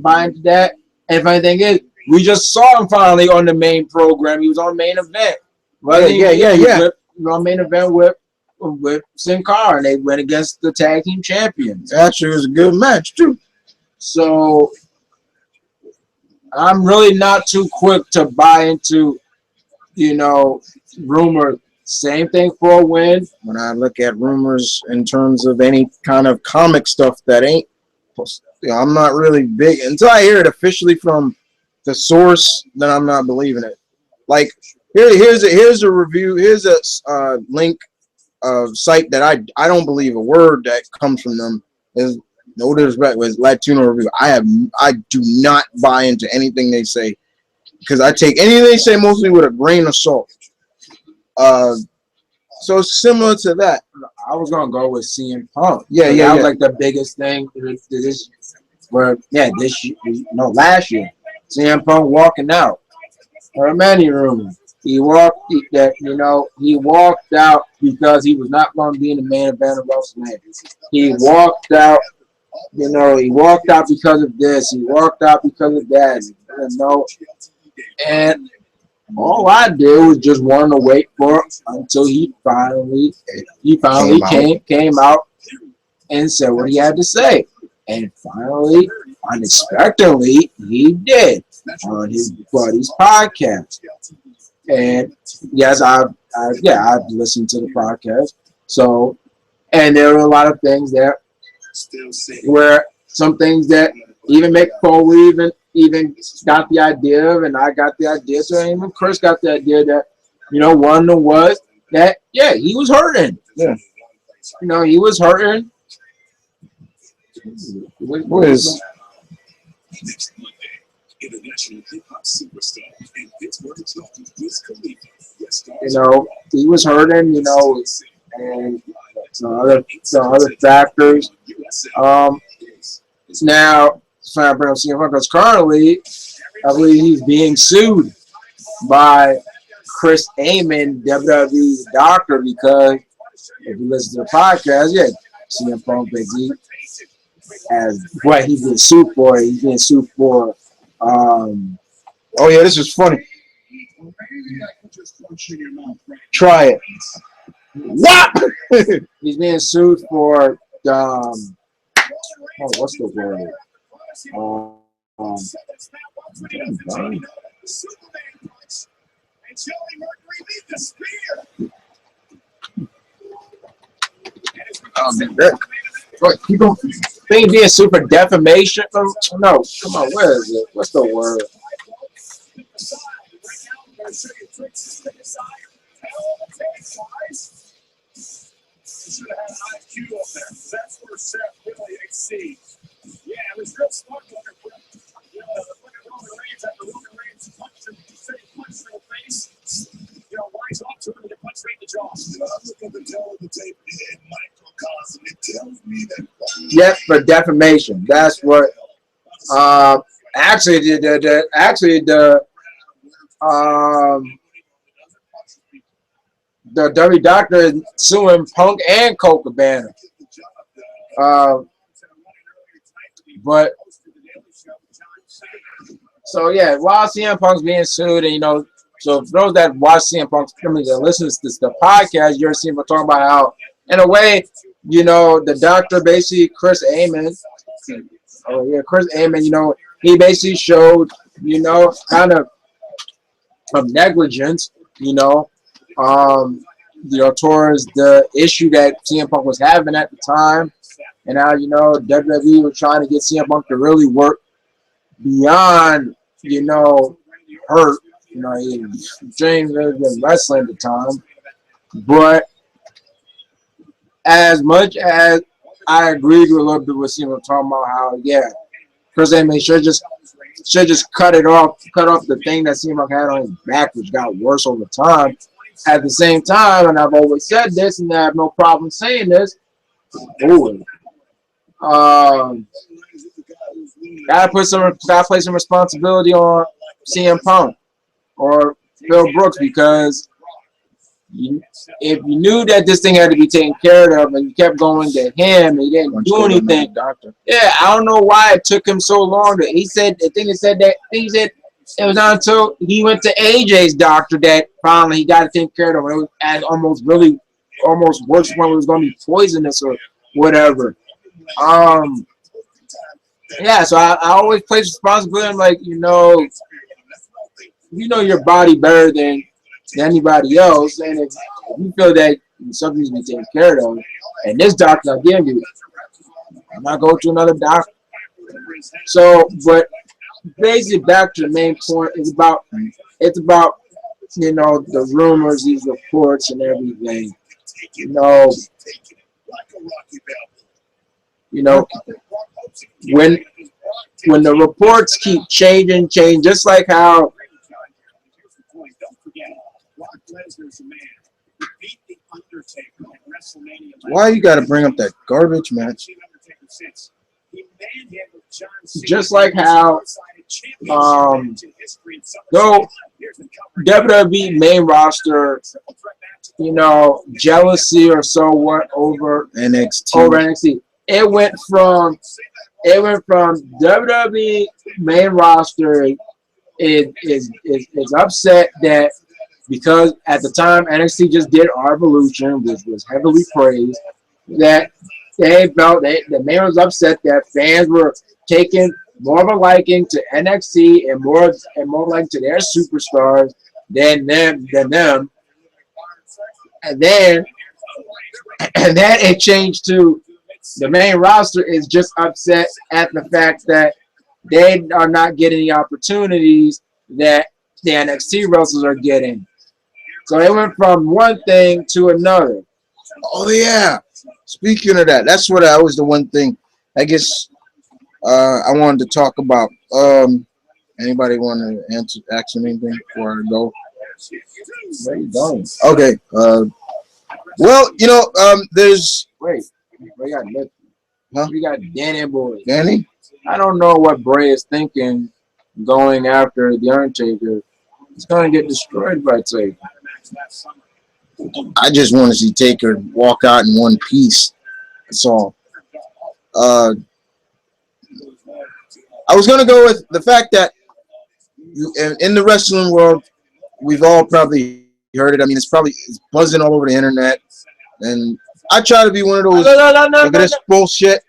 [SPEAKER 1] buy into that. And funny thing is, we just saw him finally on the main program. He was on main event.
[SPEAKER 2] Yeah.
[SPEAKER 1] He was on main event with Sin Cara, and they went against the tag team champions.
[SPEAKER 2] Actually, it was a good match too.
[SPEAKER 1] So I'm really not too quick to buy into, rumors. Same thing for a win.
[SPEAKER 2] When I look at rumors in terms of any kind of comic stuff that ain't, I'm not really big until I hear it officially from the source. Then I'm not believing it. Like here's a review. Here's a link of site that I don't believe a word that comes from them. Is no disrespect with Latino review. I do not buy into anything they say because I take anything they say mostly with a grain of salt. So similar to that.
[SPEAKER 1] I was gonna go with CM Punk.
[SPEAKER 2] Yeah.
[SPEAKER 1] That was like the biggest thing. Last year, CM Punk walking out. There are many rumors. He walked out because he was not going to be in the main event of WrestleMania. He walked out. He walked out because of this. He walked out because of that. And all I did was just want to wait for until he finally came out and said what he had to say. And finally, unexpectedly, he did on his buddy's podcast. And yes, I've listened to the podcast. So, and there were a lot of things there where some things that even Mick Foley even got the idea of, and I got the idea, so even Chris got the idea that, one was that, he was hurting.
[SPEAKER 2] Yeah.
[SPEAKER 1] He was hurting.
[SPEAKER 2] What is...
[SPEAKER 3] International hip hop superstar and Pittsburgh Wiz Khalifa.
[SPEAKER 1] He was hurting, and some other factors. Now, trying to bring up CM Punk, because currently, I believe he's being sued by Chris Amon, WWE's doctor, because if you listen to the podcast, CM Punk, as what he's being sued for. He's being sued for.
[SPEAKER 2] This is funny. Try it. What?
[SPEAKER 1] He's being sued for what's the word?
[SPEAKER 2] Keep on.
[SPEAKER 1] Being sued for defamation? No, come on, where is it? What's the word?
[SPEAKER 3] Should have had IQ up there. That's where Seth really exceeds. Yeah, it was real smart. Look at Roman Reigns after Roman Reigns punched him in the face. Wise off to him and punched right in the jaw. I look at the tail of the tape in microcosm. It tells me that.
[SPEAKER 1] Yes, for defamation. That's what. Actually, the W Doctor is suing Punk and Colt Cabana. But so while CM Punk's being sued, and so for those that watch CM Punk's, that listens to the podcast, you're seeing talking about how, in a way, the doctor basically Chris Amon. Chris Amon. He basically showed, kind of negligence, towards the issue that CM Punk was having at the time, and how WWE was trying to get CM Punk to really work beyond hurt. He trained in wrestling at the time, but as much as I agreed with a little bit with CM Punk talking about how Chris Heyman should just cut off the thing that CM Punk had on his back, which got worse over time. At the same time, and I've always said this, and I have no problem saying this, gotta place some responsibility on CM Punk or Phil Brooks, because if you knew that this thing had to be taken care of and you kept going to him and he didn't do anything, I don't know why it took him so long. He said it was not until he went to AJ's doctor that finally he got it taken care of. It was almost worse when it was going to be poisonous or whatever. So I always place responsibility. I'm like, you know your body better than anybody else, and if you feel that something's been taken care of, and this doctor I give you, I'm not going to another doctor. So, but basically, back to the main point, it's about the rumors, these reports, and everything. When the reports keep changing, just like how.
[SPEAKER 2] Why you got to bring up that garbage match?
[SPEAKER 1] Just like how, though WWE main roster, jealousy or so what over NXT. It went from WWE main roster is upset that, because at the time NXT just did our Evolution, which was heavily praised, that they felt that the man was upset that fans were taking more of a liking to NXT and more liking to their superstars than them. And then it changed to the main roster is just upset at the fact that they are not getting the opportunities that the NXT wrestlers are getting. So it went from one thing to another.
[SPEAKER 2] Oh yeah. Speaking of that, that's what was the one thing I guess I wanted to talk about. Anybody want to ask anything before I go?
[SPEAKER 1] Where you going?
[SPEAKER 2] Okay. Well, there's
[SPEAKER 1] we got Nick.
[SPEAKER 2] Huh?
[SPEAKER 1] We got Danny Boy.
[SPEAKER 2] Danny?
[SPEAKER 1] I don't know what Bray is thinking going after the Undertaker. He's going to get destroyed by Taker.
[SPEAKER 2] I just want to see Taker walk out in one piece. That's all. I was going to go with the fact that in the wrestling world, we've all probably heard it. I mean, it's buzzing all over the internet. And I try to be one of those. Look at this bullshit.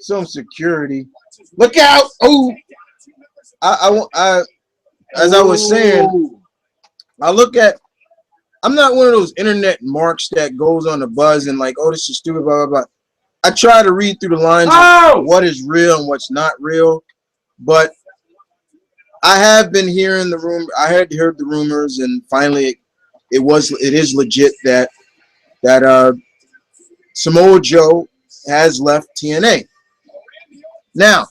[SPEAKER 2] Some security. Look out! Oh, as I was saying, I'm not one of those internet marks that goes on the buzz and like, oh, this is stupid, blah, blah, blah. I try to read through the lines of what is real and what's not real. But I have been hearing the rumor. I had heard the rumors, and finally it is legit that Samoa Joe has left TNA. Now,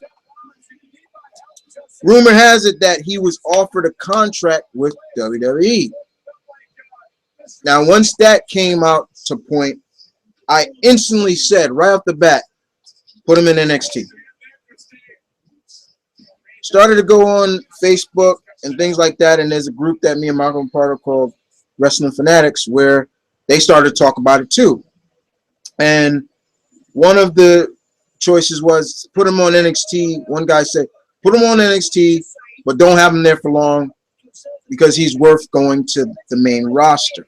[SPEAKER 2] rumor has it that he was offered a contract with WWE. Now, once that came out to point, I instantly said right off the bat, put him in NXT. Started to go on Facebook and things like that, and there's a group that me and Malcolm are part of called Wrestling Fanatics, where they started to talk about it too. And one of the choices was put him on NXT. One guy said, put him on NXT, but don't have him there for long because he's worth going to the main roster.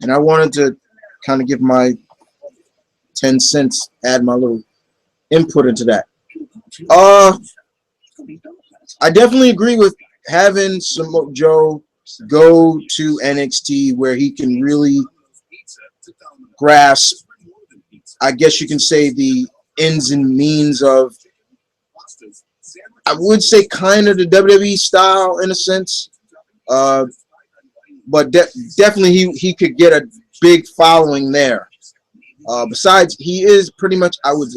[SPEAKER 2] And I wanted to kind of give my 10 cents, add my little input into that. I definitely agree with having Samoa Joe go to NXT where he can really grasp, I guess you can say, the ins and means of, I would say, kind of the WWE style in a sense. But definitely he could get a big following there. Besides, he is pretty much, I would,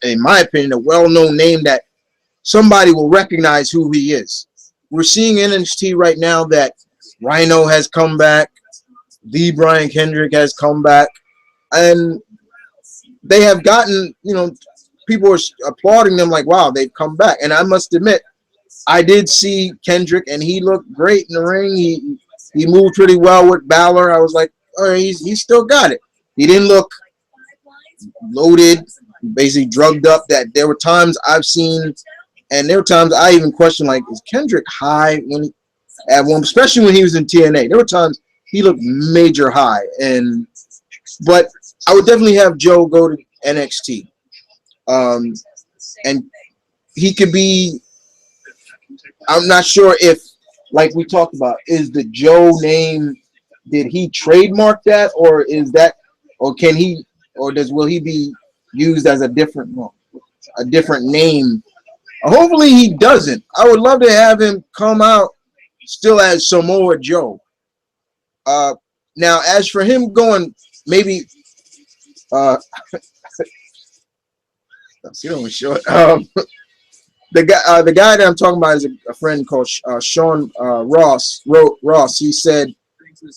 [SPEAKER 2] in my opinion, a well-known name that somebody will recognize who he is. We're seeing in NXT right now that Rhino has come back, the Brian Kendrick has come back, and they have gotten, people are applauding them like, wow, they've come back. And I must admit, I did see Kendrick, and he looked great in the ring. He moved pretty well with Balor. I was like, oh, he's still got it. He didn't look loaded, basically drugged up. That there were times I've seen, and there were times I even questioned, like, is Kendrick high especially when he was in TNA? There were times he looked major high, but I would definitely have Joe go to NXT, and he could be. I'm not sure if, like we talked about, is the Joe name? Did he trademark that, or is that, or can he, or will he be used as a different name? Hopefully he doesn't. I would love to have him come out still as Samoa Joe. Now, as for him going, maybe, see what short. The guy that I'm talking about is a friend called Sean Ross. He said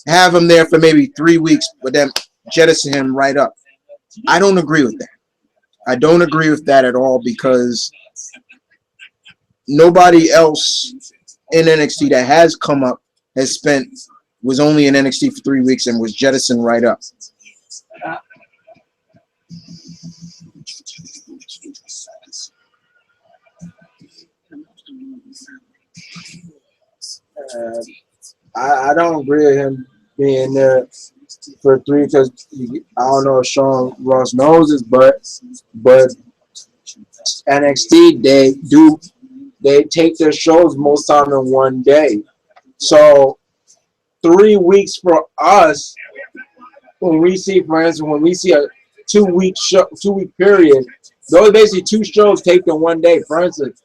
[SPEAKER 2] have him there for maybe 3 weeks, but then jettison him right up. I don't agree with that. I don't agree with that at all, because nobody else in NXT that has come up was only in NXT for 3 weeks and was jettisoned right up.
[SPEAKER 1] I don't agree with him being there for 3 because I don't know if Sean Ross knows this, but NXT they take their shows most time in one day. So 3 weeks for us, when we see, for instance, when we see a 2 week period, those basically 2 shows taken in one day. For instance,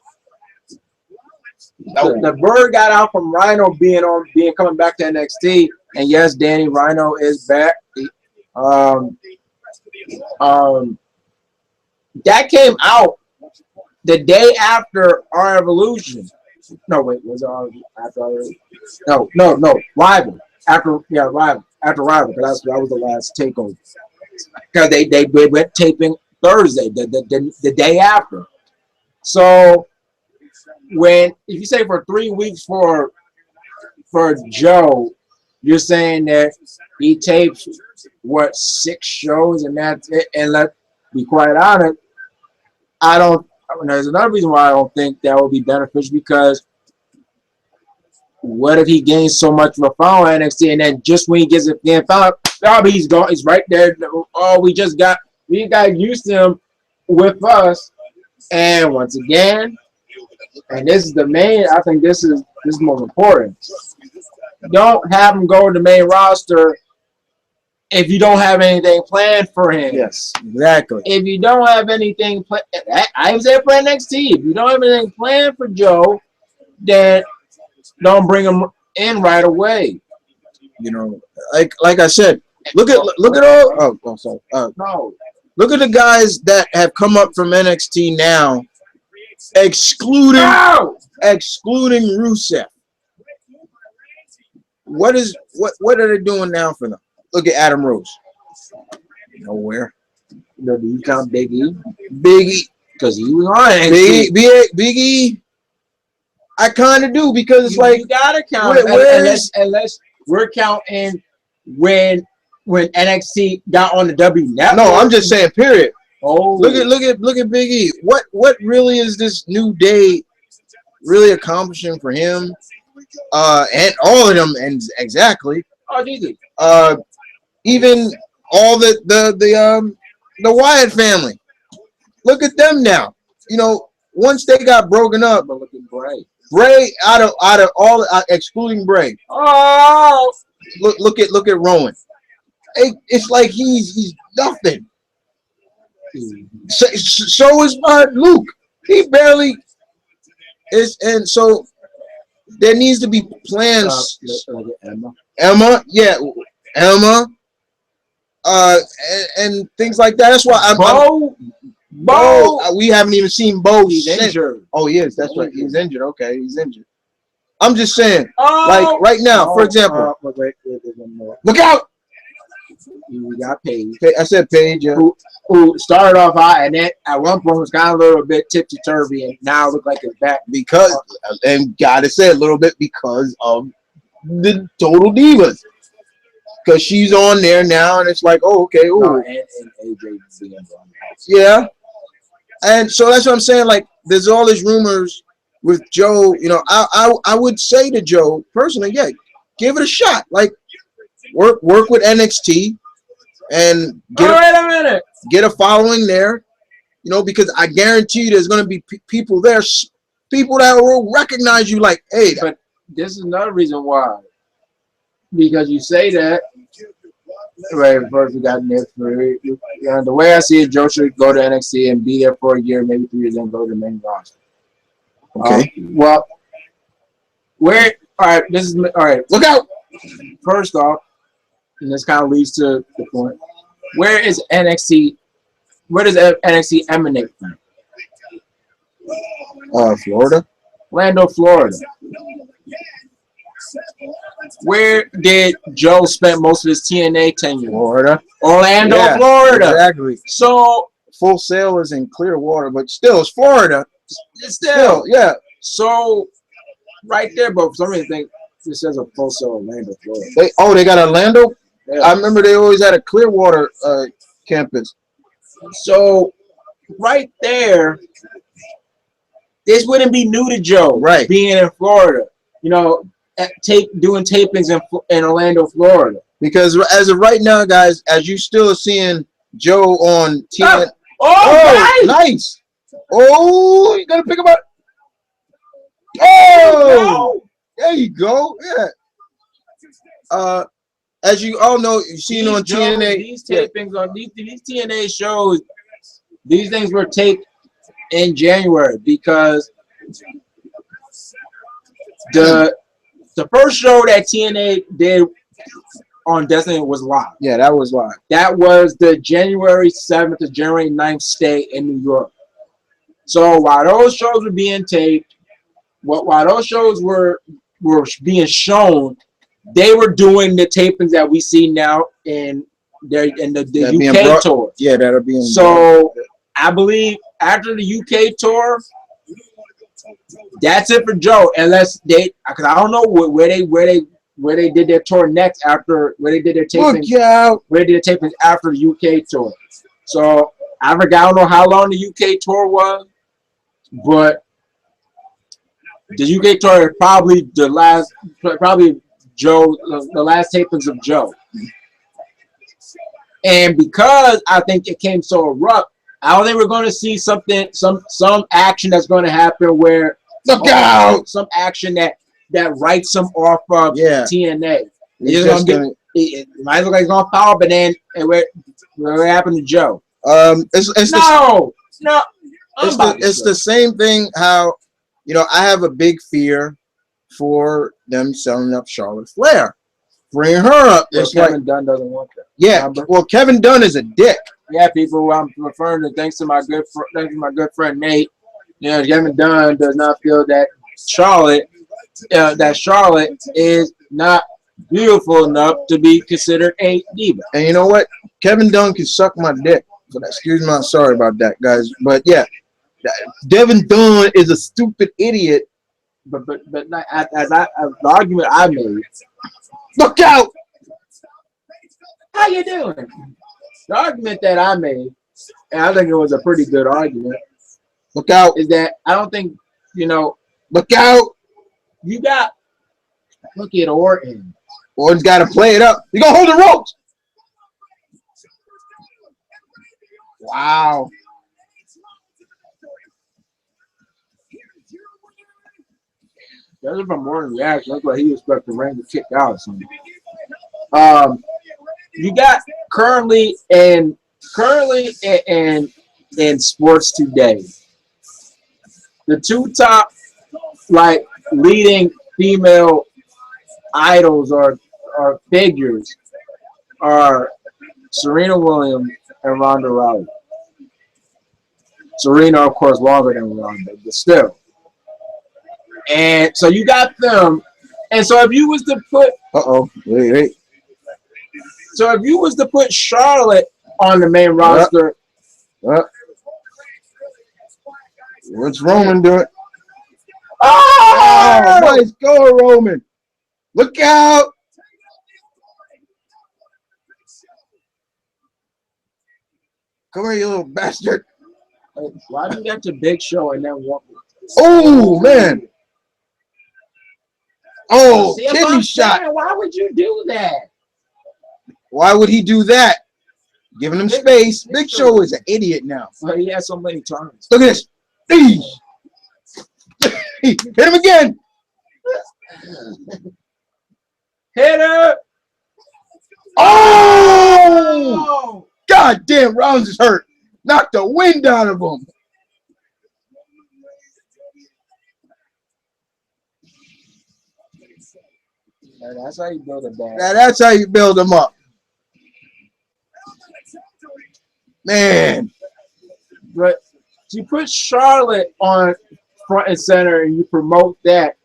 [SPEAKER 1] the bird got out from Rhino coming back to NXT, and yes, Danny Rhino is back. That came out the day after our Evolution. No, wait, was it after our? No, Rival. Rival. After Rival, because that was the last takeover. Because they went taping Thursday, the day after. So if you say for 3 weeks for Joe, you're saying that he taped 6 shows and that's it. And let's be quite honest, there's another reason why I don't think that would be beneficial, because what if he gains so much of a following in NXT, and then just when he gets it again found, he's gone, he's right there. Oh, we got used to him with us, and once again, and this is the main. I think this is most important. Don't have him go to the main roster if you don't have anything planned for him.
[SPEAKER 2] Yes, exactly.
[SPEAKER 1] If you don't have anything planned, I was there for NXT. If you don't have anything planned for Joe, then don't bring him in right away.
[SPEAKER 2] Like I said, look at all. Oh, sorry.
[SPEAKER 1] No.
[SPEAKER 2] Look at the guys that have come up from NXT now, excluding Rusev. What are they doing now for them? Look at Adam Rose. Nowhere.
[SPEAKER 1] Do you count Big E?
[SPEAKER 2] Big E,
[SPEAKER 1] because he was on NXT.
[SPEAKER 2] Big E. I kind of do, because it's like
[SPEAKER 1] you gotta count unless we're counting when NXT got on the W Network.
[SPEAKER 2] No, I'm just saying. Period.
[SPEAKER 1] Oh,
[SPEAKER 2] look at Big E. What really is this New Day really accomplishing for him? And all of them, and exactly.
[SPEAKER 1] Oh, Jesus.
[SPEAKER 2] Even all the Wyatt family. Look at them now. once they got broken up,
[SPEAKER 1] But look at Bray.
[SPEAKER 2] Bray out of all excluding Bray.
[SPEAKER 1] Oh,
[SPEAKER 2] Look at Rowan. It's like he's nothing. So is Luke. He barely is, and so there needs to be plans. Emma, yeah, Emma, and things like that. That's why Bo. We haven't even seen Bo.
[SPEAKER 1] He's injured.
[SPEAKER 2] Oh, yes, that's right. He's injured. Okay, he's injured. I'm just saying, like right now, for example, look out.
[SPEAKER 1] We got Paige.
[SPEAKER 2] I said Paige, yeah.
[SPEAKER 1] Who started off hot and then at one point was kind of a little bit tipsy turvy and now look like it's back
[SPEAKER 2] because and gotta say a little bit because of the Total Divas. Because she's on there now and it's like, oh, okay, ooh.
[SPEAKER 1] No, and AJ being on.
[SPEAKER 2] Yeah. And so that's what I'm saying. Like, there's all these rumors with Joe. You know, I would say to Joe personally, yeah, give it a shot. Like, work with NXT and get a following there. You know, because I guarantee you there's going to be people there, people that will recognize you. Like, hey,
[SPEAKER 1] but this is another reason why. Because you say that. Right, first we got Nick. The way I see it, Joe should go to NXT and be there for a year, maybe 3 years, then go to the main roster.
[SPEAKER 2] Okay.
[SPEAKER 1] Well, where? All right. This is all right. Look out! First off, and this kind of leads to the point. Where is NXT? Where does NXT emanate from?
[SPEAKER 2] Florida.
[SPEAKER 1] Orlando, Florida. Where did Joe spend most of his TNA tenure?
[SPEAKER 2] Florida.
[SPEAKER 1] Orlando,
[SPEAKER 2] yeah,
[SPEAKER 1] Florida.
[SPEAKER 2] Exactly.
[SPEAKER 1] So
[SPEAKER 2] Full Sail is in Clearwater, but still, it's Florida.
[SPEAKER 1] Still,
[SPEAKER 2] yeah.
[SPEAKER 1] So right there, but for some reason, I think this says a Full Sail Orlando, Florida.
[SPEAKER 2] They got Orlando.
[SPEAKER 1] Yeah.
[SPEAKER 2] I remember they always had a Clearwater campus.
[SPEAKER 1] So right there, this wouldn't be new to Joe,
[SPEAKER 2] right?
[SPEAKER 1] Being in Florida, you know, doing tapings in Orlando, Florida.
[SPEAKER 2] Because as of right now, guys, as you still are seeing Joe on TNA. Nice. Oh, you gotta pick him up. Oh, there you go. Yeah. As you all know, you've seen on TNA.
[SPEAKER 1] These tapings on these TNA shows, these things were taped in January because the first show that TNA did on Destiny was live.
[SPEAKER 2] Yeah, that was live.
[SPEAKER 1] That was the January 7th to January 9th stay in New York. So while those shows were being taped, while those shows were being shown, they were doing the tapings that we see now in the UK tour.
[SPEAKER 2] Yeah, that'll be.
[SPEAKER 1] So I believe after the UK tour, that's it for Joe. Unless because I don't know where they did their tour next after where they did their tapings. Where they did their tapings after the UK tour. So I don't know how long the UK tour was, but the UK tour is probably the last tapings of Joe. And because I think it came so abrupt, I don't think we're going to see some action that's going to happen where some action that writes them off of TNA. It might look like it's going to follow, but then where happened to Joe?
[SPEAKER 2] It's
[SPEAKER 1] the
[SPEAKER 2] same thing. How I have a big fear for them selling up Charlotte Flair. Bring her up.
[SPEAKER 1] Kevin Dunn doesn't want that.
[SPEAKER 2] Yeah, well, Kevin Dunn is a dick.
[SPEAKER 1] Yeah, people. I'm referring to thanks to my good friend Nate. Kevin Dunn does not feel that Charlotte is not beautiful enough to be considered a diva.
[SPEAKER 2] And you know what? Kevin Dunn can suck my dick. Excuse me, I'm sorry about that, guys. But yeah, Kevin Dunn is a stupid idiot.
[SPEAKER 1] But not, the argument I made.
[SPEAKER 2] Look out!
[SPEAKER 1] How you doing? The argument that I made, and I think it was a pretty good argument.
[SPEAKER 2] Look out!
[SPEAKER 1] Is that I don't think
[SPEAKER 2] Look out!
[SPEAKER 1] Look at Orton.
[SPEAKER 2] Orton's got to play it up. You gonna hold the ropes? Wow.
[SPEAKER 1] Judging from morning reaction, looks like he expected Reigns to kick out or something. You got currently in sports today, the two top like leading female idols or figures are Serena Williams and Ronda Rousey. Serena, of course, longer than Ronda, but still. And so you got them. And so if you was to put
[SPEAKER 2] wait.
[SPEAKER 1] So if you was to put Charlotte on the main roster,
[SPEAKER 2] what's Roman doing?
[SPEAKER 1] oh,
[SPEAKER 2] Nice go, Roman! Look out! Come here, you little bastard!
[SPEAKER 1] why do that to Big Show and then walk?
[SPEAKER 2] Oh man! Oh,
[SPEAKER 1] See,
[SPEAKER 2] kidney shot!
[SPEAKER 1] saying, why would you do that?
[SPEAKER 2] Why would he do that? Giving him space. Big Show is an idiot now.
[SPEAKER 1] Well, he has so many times.
[SPEAKER 2] Look at this. Hit him again.
[SPEAKER 1] Hit her!
[SPEAKER 2] Oh! God damn, Rollins is hurt. Knocked the wind out of him.
[SPEAKER 1] That's how you build a band.
[SPEAKER 2] Now that's how you build them up. Man.
[SPEAKER 1] But you put Charlotte on front and center and you promote that,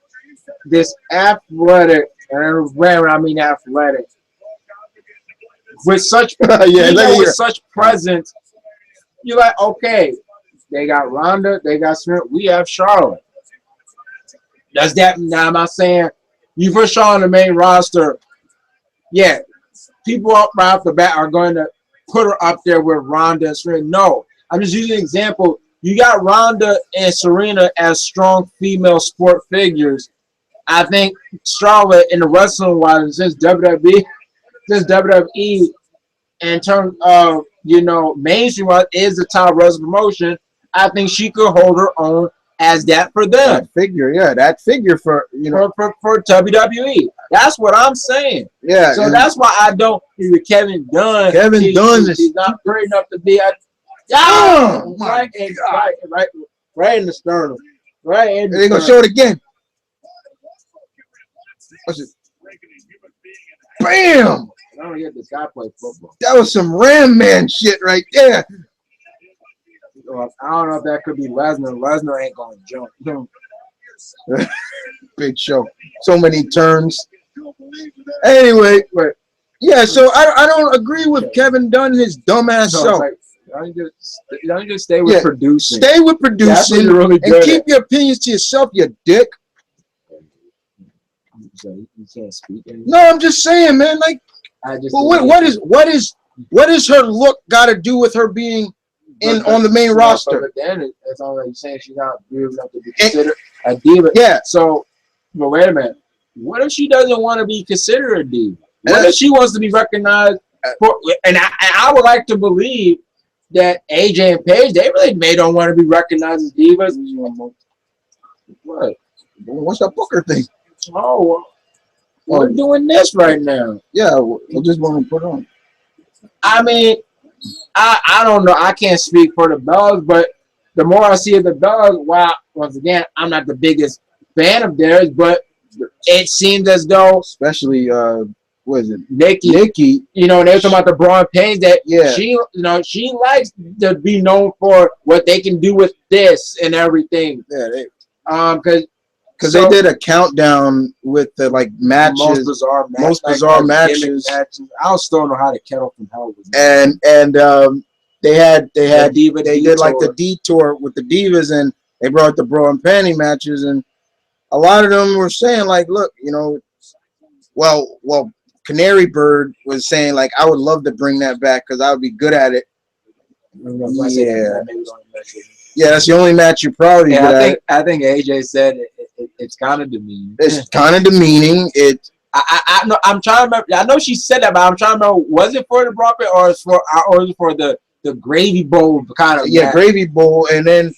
[SPEAKER 1] this athletic, and when I mean athletic, with such with such presence, you're like, okay, they got Ronda, they got Smith, we have Charlotte. Does that now I'm not saying you put Charlotte on the main roster, yeah, people up right off the bat are going to put her up there with Ronda and Serena. No. I'm just using an example. You got Ronda and Serena as strong female sport figures. I think Charlotte in the wrestling wise, since WWE, in terms of mainstream wise, is the top wrestling promotion. I think she could hold her own as that for them.
[SPEAKER 2] That figure for
[SPEAKER 1] for WWE. That's what I'm saying.
[SPEAKER 2] Yeah.
[SPEAKER 1] So that's why I don't. Kevin Dunn. He's not great enough to be. Right in the sternum. Right in the
[SPEAKER 2] they're gonna show it again. What's it? Bam!
[SPEAKER 1] I don't get this guy play football.
[SPEAKER 2] That was some Ram Man shit right there.
[SPEAKER 1] I don't know if that could be Lesnar. Lesnar ain't gonna jump.
[SPEAKER 2] Big Show. So many turns. Anyway, yeah. So I don't agree with Kevin Dunn, his dumbass self.
[SPEAKER 1] Don't just stay with producing.
[SPEAKER 2] Stay with producing
[SPEAKER 1] really
[SPEAKER 2] and keep your opinions to yourself, you dick.
[SPEAKER 1] So you can't speak anymore.
[SPEAKER 2] No, I'm just saying, man. Like, what is her look got to do with her being on the main roster?
[SPEAKER 1] But then it's all like saying she's not good enough to be considered a diva.
[SPEAKER 2] Yeah.
[SPEAKER 1] So, but wait a minute. What if she doesn't want to be considered a diva? What if she wants to be recognized for? And I would like to believe that AJ and Paige, they really don't want to be recognized as divas. What?
[SPEAKER 2] What's that Booker thing?
[SPEAKER 1] Oh, we're doing this right now.
[SPEAKER 2] Yeah, we just want to put on.
[SPEAKER 1] I mean, I don't know. I can't speak for the Bellas, but the more I see of the Bellas, wow, once again, I'm not the biggest fan of theirs, but it seems as though,
[SPEAKER 2] especially what is it,
[SPEAKER 1] Nikki, they were talking about the Braun Payne that she likes to be known for what they can do with this and everything.
[SPEAKER 2] Yeah, because they did a countdown with the matches, most bizarre matches.
[SPEAKER 1] I still don't know how the Kettle from Hell was.
[SPEAKER 2] And they did like the detour with the divas, and they brought the bra and panty matches, and a lot of them were saying look, well, Canary Bird was saying I would love to bring that back because I would be good at it. Yeah, that's the only match you're probably good at.
[SPEAKER 1] I think AJ said it's kind of demeaning.
[SPEAKER 2] It's kind of demeaning.
[SPEAKER 1] I'm trying to remember. I know she said that, but I'm trying to remember. Was it for the Brock Pit or was it for the Gravy Bowl kind of?
[SPEAKER 2] Yeah, match? Gravy Bowl, and then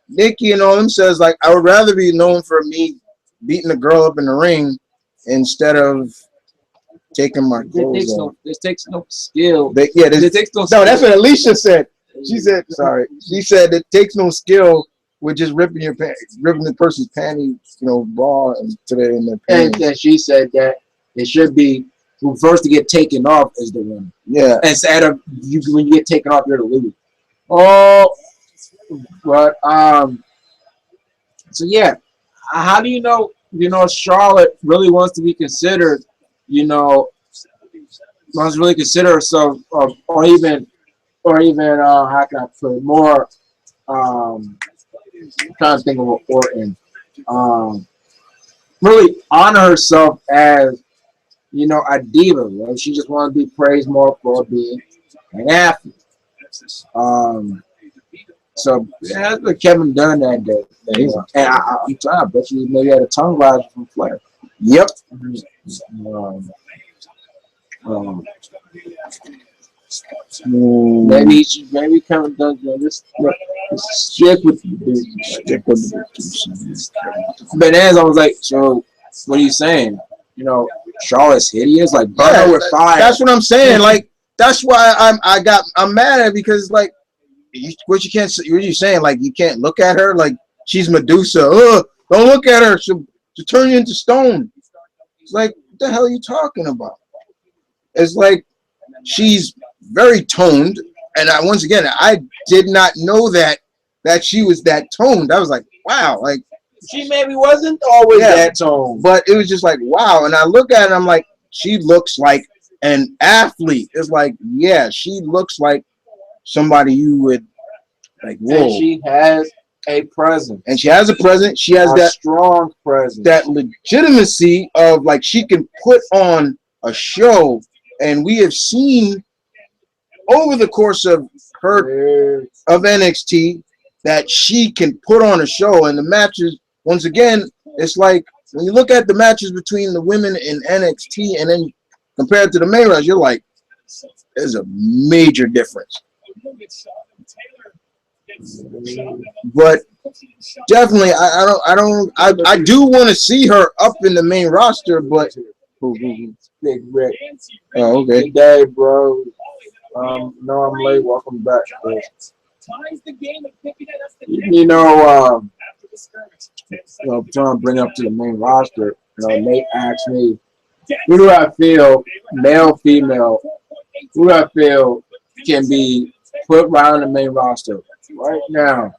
[SPEAKER 2] Nikki and all them says I would rather be known for me beating the girl up in the ring instead of taking my clothes off.
[SPEAKER 1] This takes no skill.
[SPEAKER 2] This
[SPEAKER 1] takes no
[SPEAKER 2] no,
[SPEAKER 1] skill.
[SPEAKER 2] that's what Alicia said. She said, sorry. She said it takes no skill with just ripping the person's panties, bra and today in their
[SPEAKER 1] And
[SPEAKER 2] panties.
[SPEAKER 1] then she said that it should be who first to get taken off is the winner.
[SPEAKER 2] Yeah.
[SPEAKER 1] Instead of when you get taken off, you're the loser. Oh, but so yeah, how do you know? Charlotte really wants to be considered. Wants to really consider herself, or even how can I put it, more. I'm trying to think of what Orton. Really honor herself as a diva. Right? She just wants to be praised more for being an athlete. So yeah, that's what Kevin done that day. And I'm trying. I bet you maybe had a tongue riser from Flair.
[SPEAKER 2] Yep.
[SPEAKER 1] Maybe Kevin Dunn this stick with the But as I was like, so what are you saying? Charlotte's hideous, like burn her with fire.
[SPEAKER 2] That's what I'm saying. Like that's why I'm mad at it because like what you saying? Like you can't look at her like she's Medusa. Don't look at her. She'll turn you into stone. It's like what the hell are you talking about? It's like she's very toned, and once again I did not know that she was that toned. I was like, wow, like
[SPEAKER 1] she maybe wasn't always that toned,
[SPEAKER 2] but it was just like wow. And I look at it, I'm like, she looks like an athlete. It's like, yeah, she looks like somebody you would like. Whoa.
[SPEAKER 1] And she has a presence.
[SPEAKER 2] And she has a presence. She has that
[SPEAKER 1] strong presence,
[SPEAKER 2] that legitimacy of like she can put on a show. And we have seen over the course of her of NXT that she can put on a show. And the matches, once again, it's like when you look at the matches between the women in NXT and then compared to the main roster, you're like, there's a major difference. But definitely, I do want to see her up in the main roster, but.
[SPEAKER 1] Big Rick.
[SPEAKER 2] Oh, okay.
[SPEAKER 1] Good day, bro. No, I'm late. Welcome back. I'm trying to bring up to the main roster. Nate asked me, who do I feel, male, female, who do I feel can be put right on the main roster right now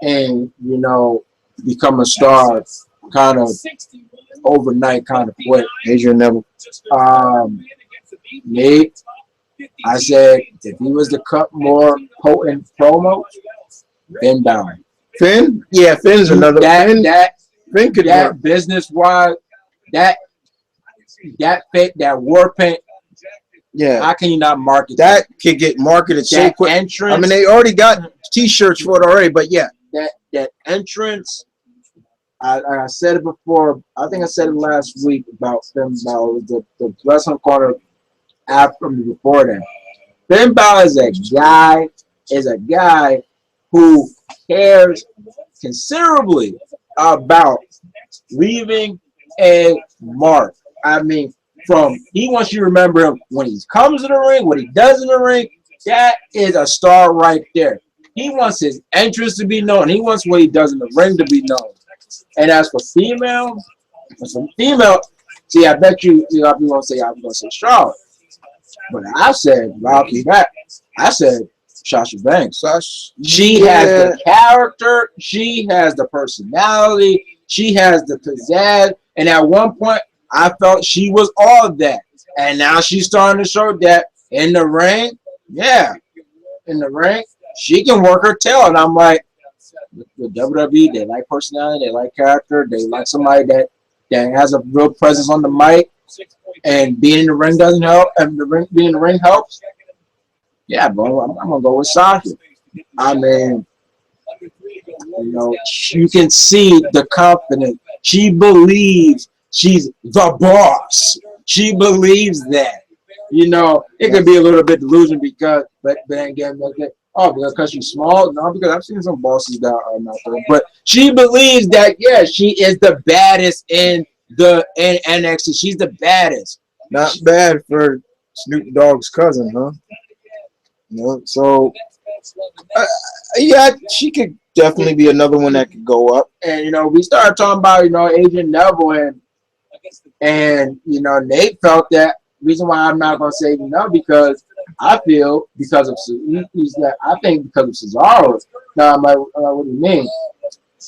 [SPEAKER 1] and, become a star kind of overnight, kind of quick.
[SPEAKER 2] Adrian Neville.
[SPEAKER 1] Nate, I said if he was to cut more potent promos, Finn Balor.
[SPEAKER 2] Finn? Yeah, Finn's another. Finn could work.
[SPEAKER 1] Business wise, that war paint.
[SPEAKER 2] Yeah.
[SPEAKER 1] How can you not market
[SPEAKER 2] that? Could get marketed so quick.
[SPEAKER 1] Entrance,
[SPEAKER 2] I mean, they already got T-shirts for it already, but yeah.
[SPEAKER 1] That entrance. I said it before. I think I said it last week about Finn Balor. The wrestling corner after me before that. Finn Balor is a guy who cares considerably about leaving a mark. I mean, he wants you to remember him when he comes to the ring, what he does in the ring. That is a star right there. He wants his entrance to be known. He wants what he does in the ring to be known. And as for female, see, I bet you know, I'm going to say Charlotte. But I said, I said Sasha Banks. She has the character. She has the personality. She has the pizzazz. And at one point, I felt she was all of that. And now she's starting to show that in the ring. Yeah, in the ring, she can work her tail. And I'm like, with WWE, they like personality, they like character, they like somebody that has a real presence on the mic, and being in the ring doesn't help, and being in the ring helps. Yeah, bro, I'm gonna go with Sasha. I mean, you can see the confidence. She believes she's the boss. She believes that. It could be a little bit delusion but then again, Oh, because she's small? No, because I've seen some bosses that are not there. But she believes that, yeah, she is the baddest in NXT. She's the baddest.
[SPEAKER 2] Not bad for Snoop Dogg's cousin, huh? You know, so yeah, she could definitely be another one that could go up.
[SPEAKER 1] And, we started talking about, Agent Neville and Nate felt that reason why I'm not going to say because I feel because of I think because of Cesaro. Now I'm like, what do you mean?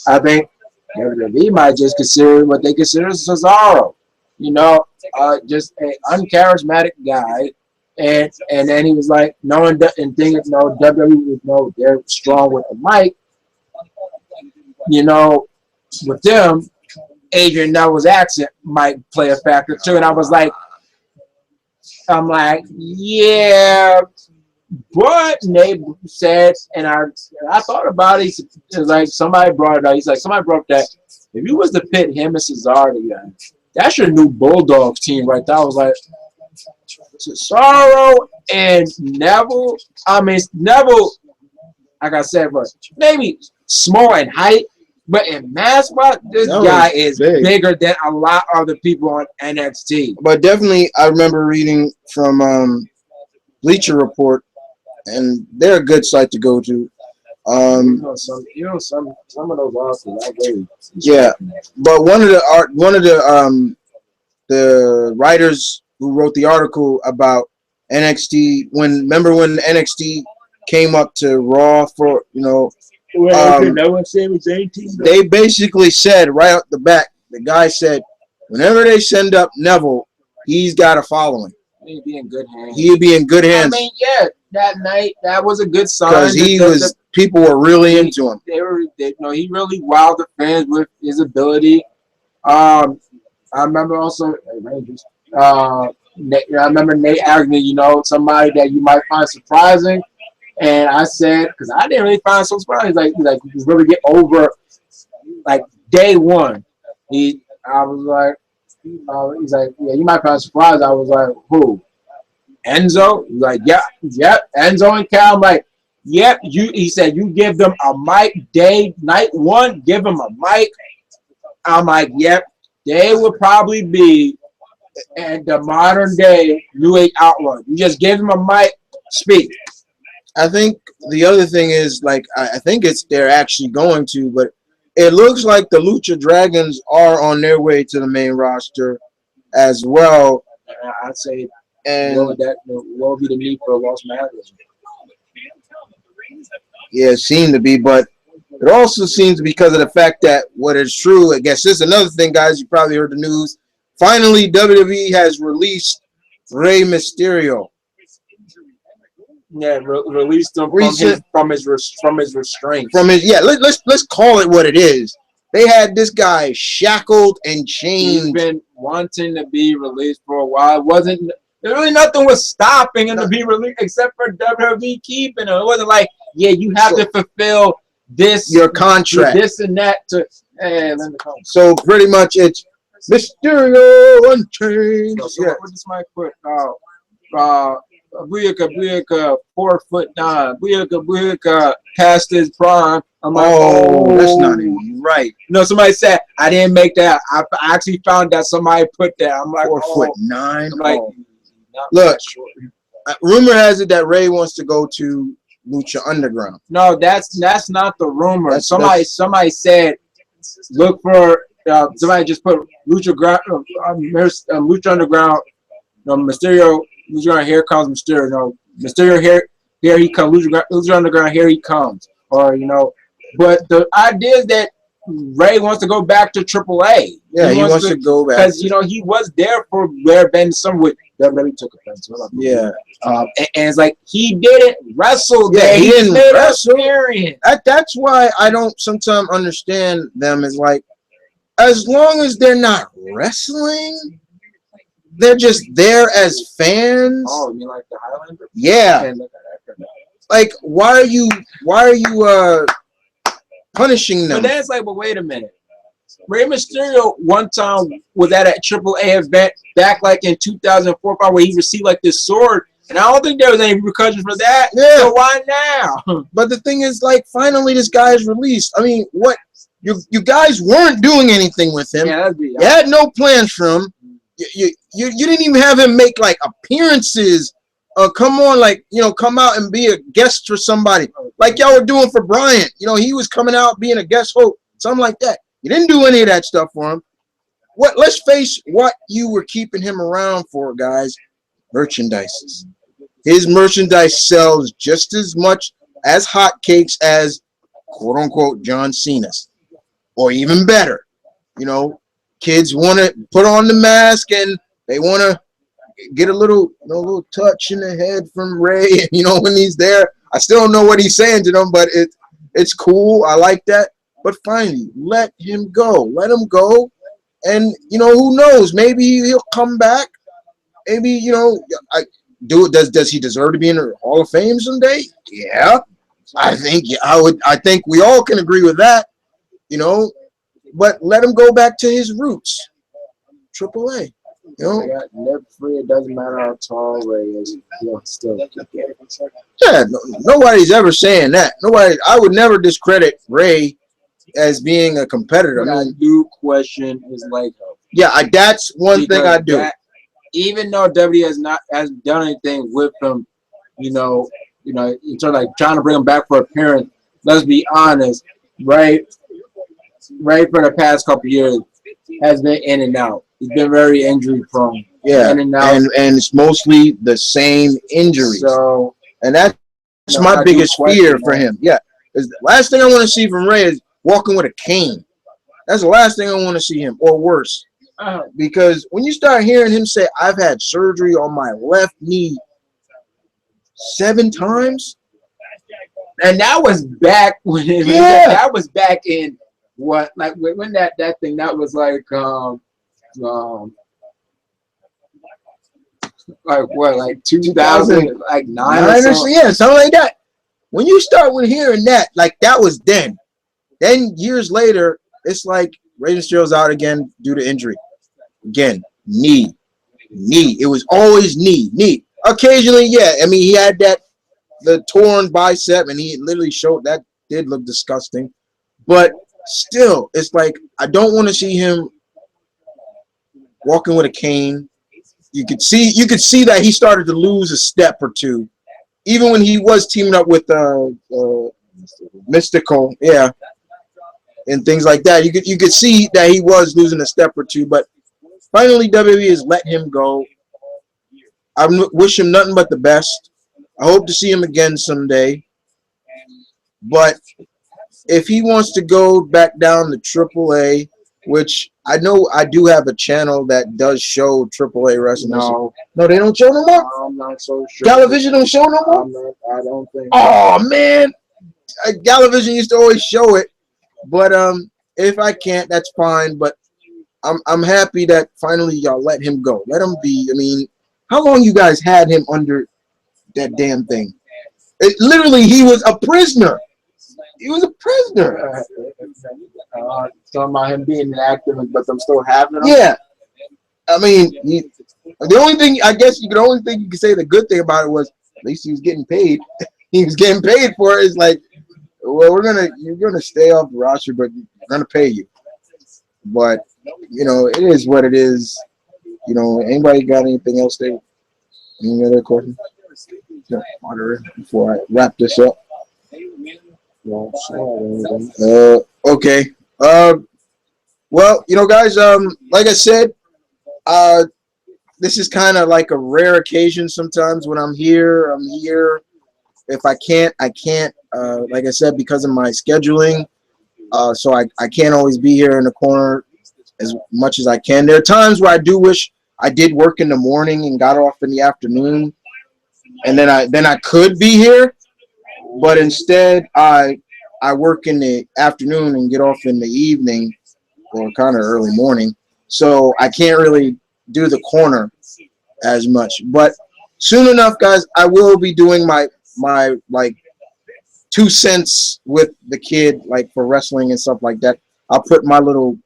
[SPEAKER 1] I think WWE might just consider what they consider Cesaro. Just an uncharismatic guy. And then he was like, knowing and thinking, WWE would they're strong with the mic. With them, Adrian Neville's accent might play a factor too. And I'm like, yeah, but Nate said, and I thought about it. It was like somebody brought it up. He's like, somebody brought that. If you was to pit him and Cesaro together, that's your new Bulldogs team right there. I was like, Cesaro and Neville. I mean, Neville, like I said, but maybe small in height, but in mass, this guy is bigger than a lot of the people on NXT.
[SPEAKER 2] But definitely, I remember reading from Bleacher Report, and they're a good site to go to.
[SPEAKER 1] Some of those articles,
[SPEAKER 2] yeah, but one of the writers who wrote the article about NXT remember when NXT came up to Raw for they basically said right out the back, the guy said whenever they send up Neville, he's got a following.
[SPEAKER 1] He'd be in good hands.
[SPEAKER 2] He'd be in good hands.
[SPEAKER 1] I mean, yeah, that night that was a good sign
[SPEAKER 2] because people were really into him.
[SPEAKER 1] He really wowed the fans with his ability. I remember also Rangers. I remember Nate asked me, somebody that you might find surprising, and I said because I didn't really find so surprising. Like you really get over like day one. I was like. He's like, yeah, you might find surprised. I was like, who? Enzo? He's like, yeah, Enzo and Cal. I'm like, yep. He said, you give them a mic night one, give them a mic. I'm like, yep. They would probably be in the modern day New Age Outlaw. You just give them a mic, speak.
[SPEAKER 2] I think the other thing is I think they're actually going to, but it looks like the Lucha Dragons are on their way to the main roster as well.
[SPEAKER 1] I'd say,
[SPEAKER 2] and
[SPEAKER 1] what would be the need for a lost manager?
[SPEAKER 2] Yeah, it seemed to be, but it also seems because of the fact that what is true, I guess this is another thing, guys, you probably heard the news. Finally, WWE has released Rey Mysterio.
[SPEAKER 1] Yeah, released him from his restraints.
[SPEAKER 2] Let's call it what it is. They had this guy shackled and chained.
[SPEAKER 1] He's been wanting to be released for a while. There really nothing was stopping him to be released except for WWE keeping him. It wasn't like, yeah, you have to fulfill your contract, this and that.
[SPEAKER 2] So pretty much it's Mysterio Unchained.
[SPEAKER 1] So what does my put? Booyaka, 4'9". Booyaka, past his prime. I'm like,
[SPEAKER 2] that's not even right.
[SPEAKER 1] Somebody said I didn't make that. I actually found that somebody put that. I'm like,
[SPEAKER 2] 4'9".
[SPEAKER 1] I'm like,
[SPEAKER 2] look, rumor has it that Ray wants to go to Lucha Underground.
[SPEAKER 1] No, that's not the rumor. Somebody said look for. Somebody just put Lucha Underground. Mysterio. Lucha, here comes Mysterio. No, Mysterio, here he comes. Lucha Underground, here he comes. Or, but the idea is that Ray wants to go back to AAA.
[SPEAKER 2] Yeah, he wants to go back.
[SPEAKER 1] Because, he was there for where Ben some with WWE took offense.
[SPEAKER 2] Yeah.
[SPEAKER 1] And it's like, he didn't wrestle there.
[SPEAKER 2] He didn't wrestle.
[SPEAKER 1] That's
[SPEAKER 2] why I don't sometimes understand them. Is like, as long as they're not wrestling, they're just there as fans.
[SPEAKER 1] Oh, you mean like the Highlander?
[SPEAKER 2] Yeah. Like, why are you punishing them?
[SPEAKER 1] But then it's like, well, wait a minute. Rey Mysterio one time was at a AAA event back like in 2004 where he received like this sword And I don't think there was any repercussions for that.
[SPEAKER 2] Yeah.
[SPEAKER 1] So why now?
[SPEAKER 2] But the thing is, like, finally this guy is released. I mean, what? You guys weren't doing anything with him.
[SPEAKER 1] Yeah,
[SPEAKER 2] You had no plans for him. You didn't even have him make like appearances. Come on, like, come out and be a guest for somebody, like y'all were doing for Bryant. He was coming out being a guest host, something like that. You didn't do any of that stuff for him. Let's face what you were keeping him around for, guys. Merchandise. His merchandise sells just as much as hotcakes as quote unquote John Cena's, or even better. Kids want to put on the mask and they want to get a little touch in the head from Ray. And when he's there, I still don't know what he's saying to them, but it's cool. I like that. But finally, let him go. Let him go. And who knows? Maybe he'll come back. Maybe does he deserve to be in the Hall of Fame someday? Yeah. I think we all can agree with that. But let him go back to his roots. AAA.
[SPEAKER 1] Never free. It doesn't matter how tall Ray is. He'll still kick it.
[SPEAKER 2] Yeah, nobody's ever saying that. Nobody. I would never discredit Ray as being a competitor.
[SPEAKER 1] I do question his leg health.
[SPEAKER 2] Yeah, that's one thing I do.
[SPEAKER 1] Even though W hasn't done anything with him, in terms of like trying to bring him back for appearance. Let's be honest, Ray for the past couple of years has been in and out. He's been very injury prone.
[SPEAKER 2] Yeah,
[SPEAKER 1] in and out.
[SPEAKER 2] And it's mostly the same injuries.
[SPEAKER 1] So,
[SPEAKER 2] and that's my biggest fear for him. Yeah, the last thing I want to see from Ray is walking with a cane. That's the last thing I want to see him, or worse. Because when you start hearing him say, "I've had surgery on my left knee 7 times,"
[SPEAKER 1] and that was back when that was back in what, like when that thing that was like like 2000 like 9 or something.
[SPEAKER 2] Yeah, something like that. When you start with hearing that, like that was then years later, it's like Ray Mysterio's out again due to injury. Again, knee. It was always knee. Occasionally, yeah. I mean, he had the torn bicep, and he literally showed that did look disgusting. But still, it's like I don't want to see him walking with a cane. You could see that he started to lose a step or two, even when he was teaming up with Mystical, yeah, and things like that. You could see that he was losing a step or two, but finally WWE has let him go. I wish him nothing but the best. I hope to see him again someday. But if he wants to go back down to AAA, which I know I do have a channel that does show AAA wrestling. No, they don't show no more?
[SPEAKER 1] I'm not so sure.
[SPEAKER 2] Galavision don't show no more?
[SPEAKER 1] I don't think.
[SPEAKER 2] Oh, man. Galavision used to always show it. But if I can't, that's fine. But I'm happy that finally y'all let him go. Let him be. I mean, how long you guys had him under that damn thing? Literally, he was a prisoner. He was a prisoner.
[SPEAKER 1] Talking about him being inactive, but I'm still having him.
[SPEAKER 2] Yeah. I mean, the only thing you could say the good thing about it was at least he was getting paid. He was getting paid for it. It's like, well, you're gonna stay off the roster, but we're gonna pay you. But it is what it is. Anybody got anything else there? Any other questions? Before I wrap this up. Okay. Well, guys, like I said, this is kind of like a rare occasion sometimes when I'm here. If I can't, I can't. Like I said, because of my scheduling, so I can't always be here in the corner as much as I can. There are times where I do wish I did work in the morning and got off in the afternoon, and then I could be here. But instead, I work in the afternoon and get off in the evening or kind of early morning. So I can't really do the corner as much. But soon enough, guys, I will be doing my like 2 cents with the kid, like for wrestling and stuff like that. I'll put my little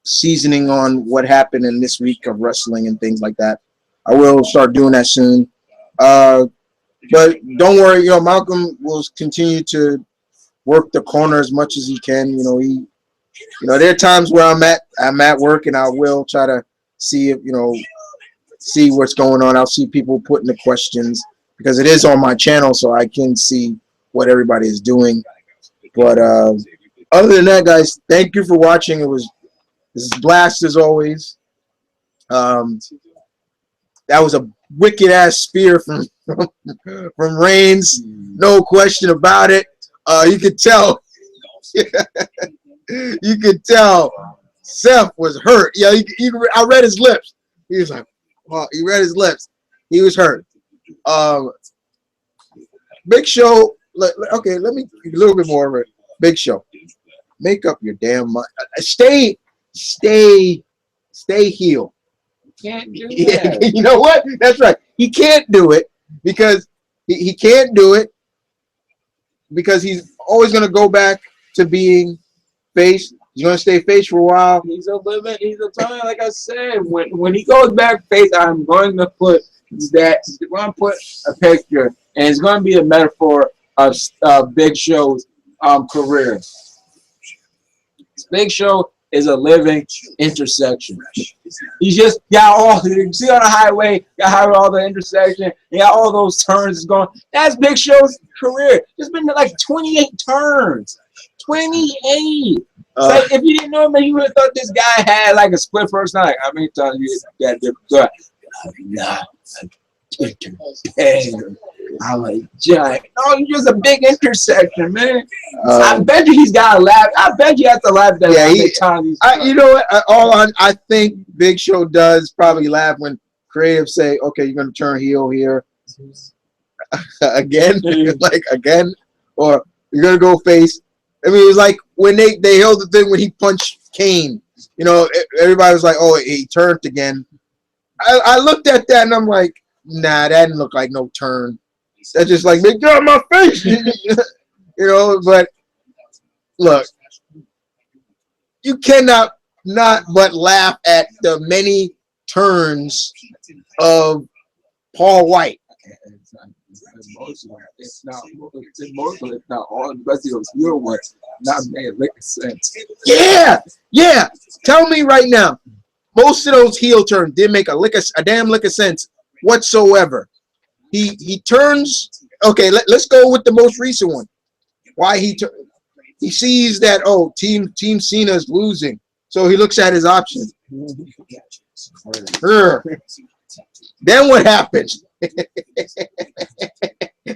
[SPEAKER 2] seasoning on what happened in this week of wrestling and things like that. I will start doing that soon. But don't worry, Malcolm will continue to work the corner as much as he can. There are times where I'm at work and I will try to see if see what's going on. I'll see people putting the questions because it is on my channel, so I can see what everybody is doing. But other than that, guys, thank you for watching. This is blast as always. That was a wicked ass spear from Reigns, no question about it. You could tell. You could tell Seth was hurt. Yeah, I read his lips. He was like, "Well," he read his lips. He was hurt. Big Show. Okay, let me a little bit more of it. Big Show. Make up your damn mind. Stay heel.
[SPEAKER 1] Can't do that.
[SPEAKER 2] You know what? That's right. He can't do it because he can't do it because he's always going to go back to being face. He's going to stay face for a while.
[SPEAKER 1] He's a like I said, when he goes back face, I'm going to put a picture, and it's going to be a metaphor of Big Show's career. Big Show is a living intersection. He's just got all, you see on the highway, got all the intersection, he got all those turns going. That's Big Show's career. There's been like 28 turns. 28. Like if you didn't know him, you would have thought this guy had like a split first night. I mean, telling you that different. I'm not I'm like, giant. No, you're just a big intersection, man. I bet you he's got a lap. I bet you has to laugh that.
[SPEAKER 2] Yeah, you know what? I think Big Show does probably laugh when creative say, "Okay, you're gonna turn heel here again, like again, or you're gonna go face." I mean, it was like when they held the thing when he punched Kane. Everybody was like, "Oh, he turned again." I looked at that and I'm like, "Nah, that didn't look like no turn." That's just like, "Get out of my face," But look, you cannot not but laugh at the many turns of Paul White.
[SPEAKER 1] It's not emotional. It's not all, especially those real ones. Not making sense.
[SPEAKER 2] Yeah. Tell me right now, most of those heel turns didn't make a damn lick of sense whatsoever. He turns. Okay, let's go with the most recent one. Why he sees that Team Cena is losing, so he looks at his options. Then what happens?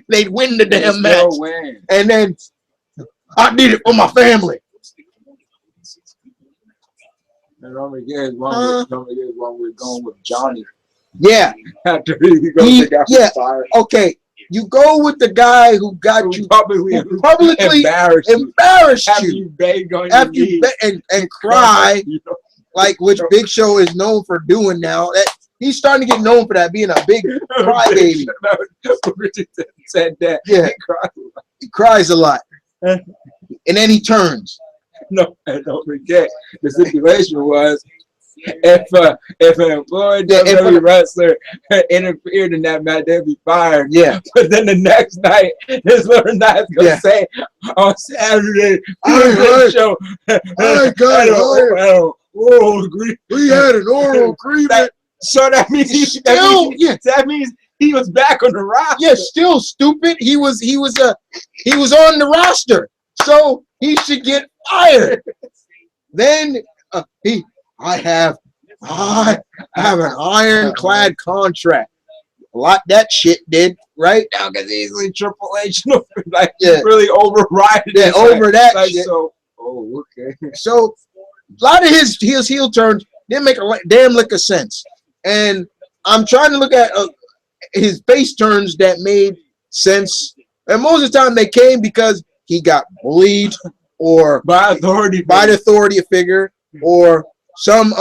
[SPEAKER 2] They'd win the damn match, and then I did it for my family.
[SPEAKER 1] And don't forget one we're going with Johnny.
[SPEAKER 2] Yeah.
[SPEAKER 1] After he got fired.
[SPEAKER 2] Okay. You go with the guy who got you publicly embarrassed you. After you beg and cry, like which Big Show is known for doing now. He's starting to get known for that, being a big crybaby.
[SPEAKER 1] Said that.
[SPEAKER 2] Yeah. He cries a lot. And then he turns.
[SPEAKER 1] No, and don't forget the situation was if an employed WWE wrestler interfered in that match, they'd be fired.
[SPEAKER 2] Yeah.
[SPEAKER 1] But then the next night, this little night's gonna say on Saturday, show,
[SPEAKER 2] we had an oral agreement.
[SPEAKER 1] So that means that means he was back on the roster.
[SPEAKER 2] Yeah, still stupid. He was on the roster, so he should get fired. Then I have an ironclad contract. A lot that shit did right
[SPEAKER 1] now because easily Triple H really override it.
[SPEAKER 2] Yeah, over that shit.
[SPEAKER 1] So, okay.
[SPEAKER 2] So a lot of his heel turns didn't make a damn lick of sense. And I'm trying to look at his face turns that made sense. And most of the time they came because he got bullied or by the authority figure or some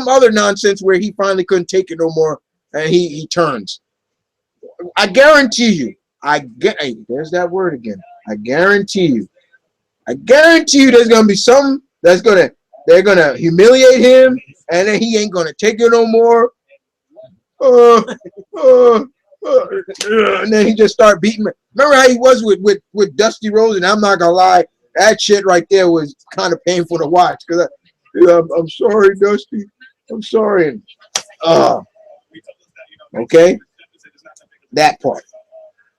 [SPEAKER 2] other nonsense where he finally couldn't take it no more and he turns. I guarantee you. There's that word again. I guarantee you there's gonna be some they're gonna humiliate him and then he ain't gonna take it no more. And then he just started beating me. Remember how he was with Dusty Rhodes? And I'm not gonna lie, that shit right there was kind of painful to watch because I'm sorry, Dusty. I'm sorry. And, okay, that part.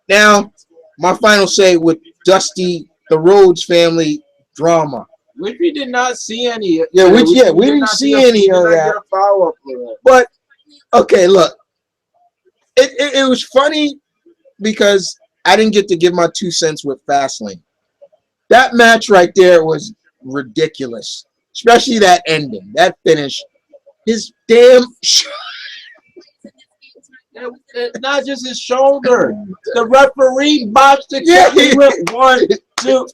[SPEAKER 2] Now, my final say with Dusty, the Rhodes family drama.
[SPEAKER 1] Which we did not see any.
[SPEAKER 2] Yeah, we didn't see any of that.
[SPEAKER 1] Follow up for that.
[SPEAKER 2] But okay, look, it was funny because I didn't get to give my 2 cents with Fastlane. That match right there was ridiculous, especially that ending, that finish. His damn.
[SPEAKER 1] Not just his shoulder. The referee botched the count. He went 1, 2.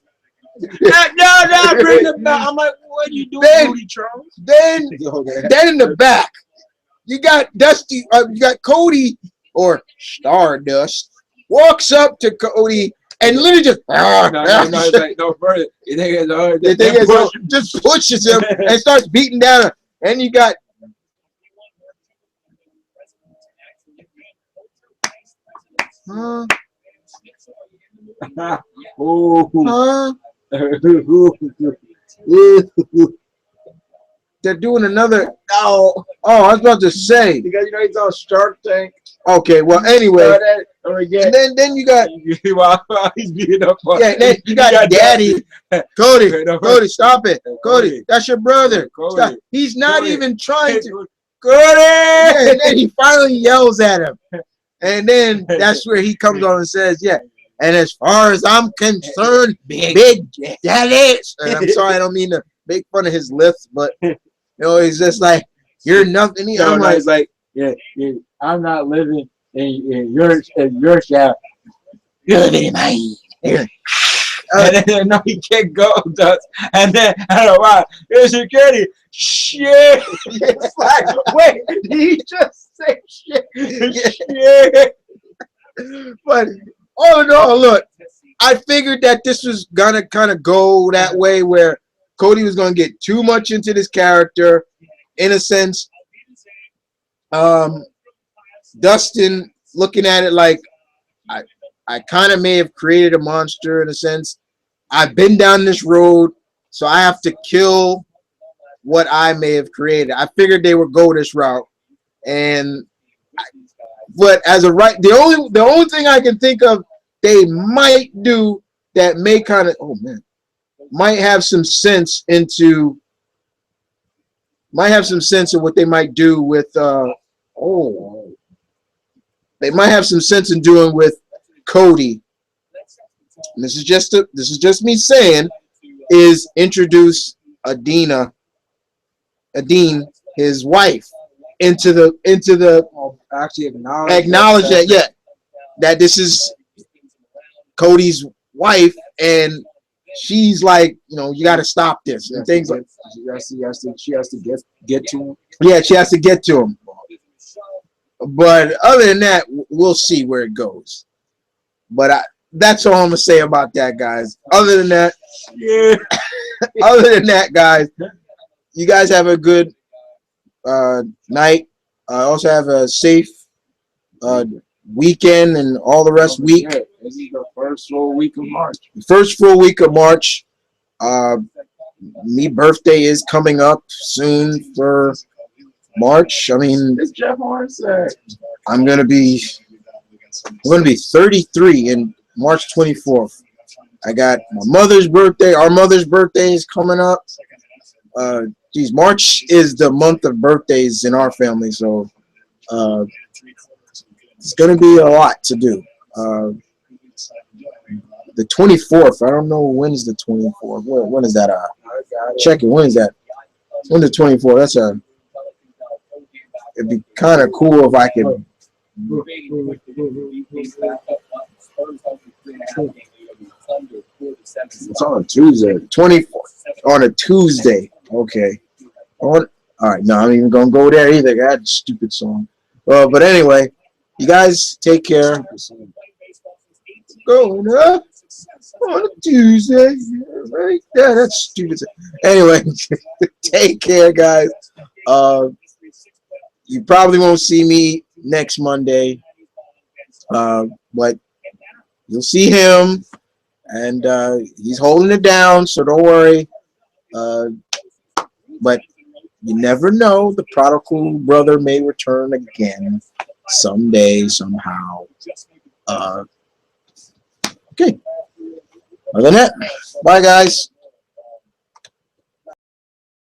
[SPEAKER 1] No, bring him back. I'm like, what are you doing, Rudy Charles?
[SPEAKER 2] Then in the back, you got Dusty. You got Cody or Stardust walks up to Cody and literally just
[SPEAKER 1] It's like, no further. You think it's
[SPEAKER 2] just pushes him and starts beating down. And you got. They're doing another. Oh, I was about to say.
[SPEAKER 1] Because he's on Shark Tank.
[SPEAKER 2] Okay, well, anyway. And then you got.
[SPEAKER 1] He's beating up.
[SPEAKER 2] Then you got Daddy. Cody, stop it. Cody, that's your brother. Stop. He's not even trying to.
[SPEAKER 1] Cody!
[SPEAKER 2] Yeah, and then he finally yells at him. And then that's where he comes on and says, yeah. And as far as I'm concerned, big that is. And I'm sorry, I don't mean to make fun of his lips, but he's just like, you're nothing.
[SPEAKER 1] It's like, yeah, I'm not living in your shadow. You're living in mine. And then no, he can't go, and then I don't know why. Here's security. Shit. It's like, wait, did he just say shit? Shit.
[SPEAKER 2] But oh no, look, I figured that this was gonna kind of go that way where Cody was gonna get too much into this character, in a sense. Dustin looking at it like I kind of may have created a monster in a sense. I've been down this road, so I have to kill what I may have created. I figured they would go this route, but as a right, the only thing I can think of they might do that may kind of might have some sense into what they might do with they might have some sense in doing with Cody. And this is just me saying, is introduce Adine, his wife, into the
[SPEAKER 1] actually
[SPEAKER 2] acknowledge that this is Cody's wife, and she's like, you got to stop this and things like.
[SPEAKER 1] She has to get to him.
[SPEAKER 2] Yeah, she has to get to him. But other than that, we'll see where it goes. But that's all I'm gonna say about that, guys. Other than that, guys, you guys have a good night. Also have a safe weekend and all the rest week.
[SPEAKER 1] This is the first full week of March.
[SPEAKER 2] First full week of March. Me birthday is coming up soon for March. I mean,
[SPEAKER 1] it's Jeff Horn.
[SPEAKER 2] I'm gonna be 33 in March 24th. I got my mother's birthday. Our mother's birthday is coming up. March is the month of birthdays in our family, so it's gonna be a lot to do. The 24th. I don't know when's the 24th. When is that? Check it. When is that? When the 24th? It'd be kind of cool if I could.
[SPEAKER 1] It's on a Tuesday.
[SPEAKER 2] 24th on a Tuesday. Okay. All right. No, I'm even gonna go there either. I had a stupid song. But anyway, you guys take care. Going up on a Tuesday. Right? Yeah, that's stupid. Anyway, take care, guys. You probably won't see me next Monday. But you'll see him, and he's holding it down, so don't worry. But you never know. The prodigal brother may return again someday, somehow. Okay. Other than that, bye, guys.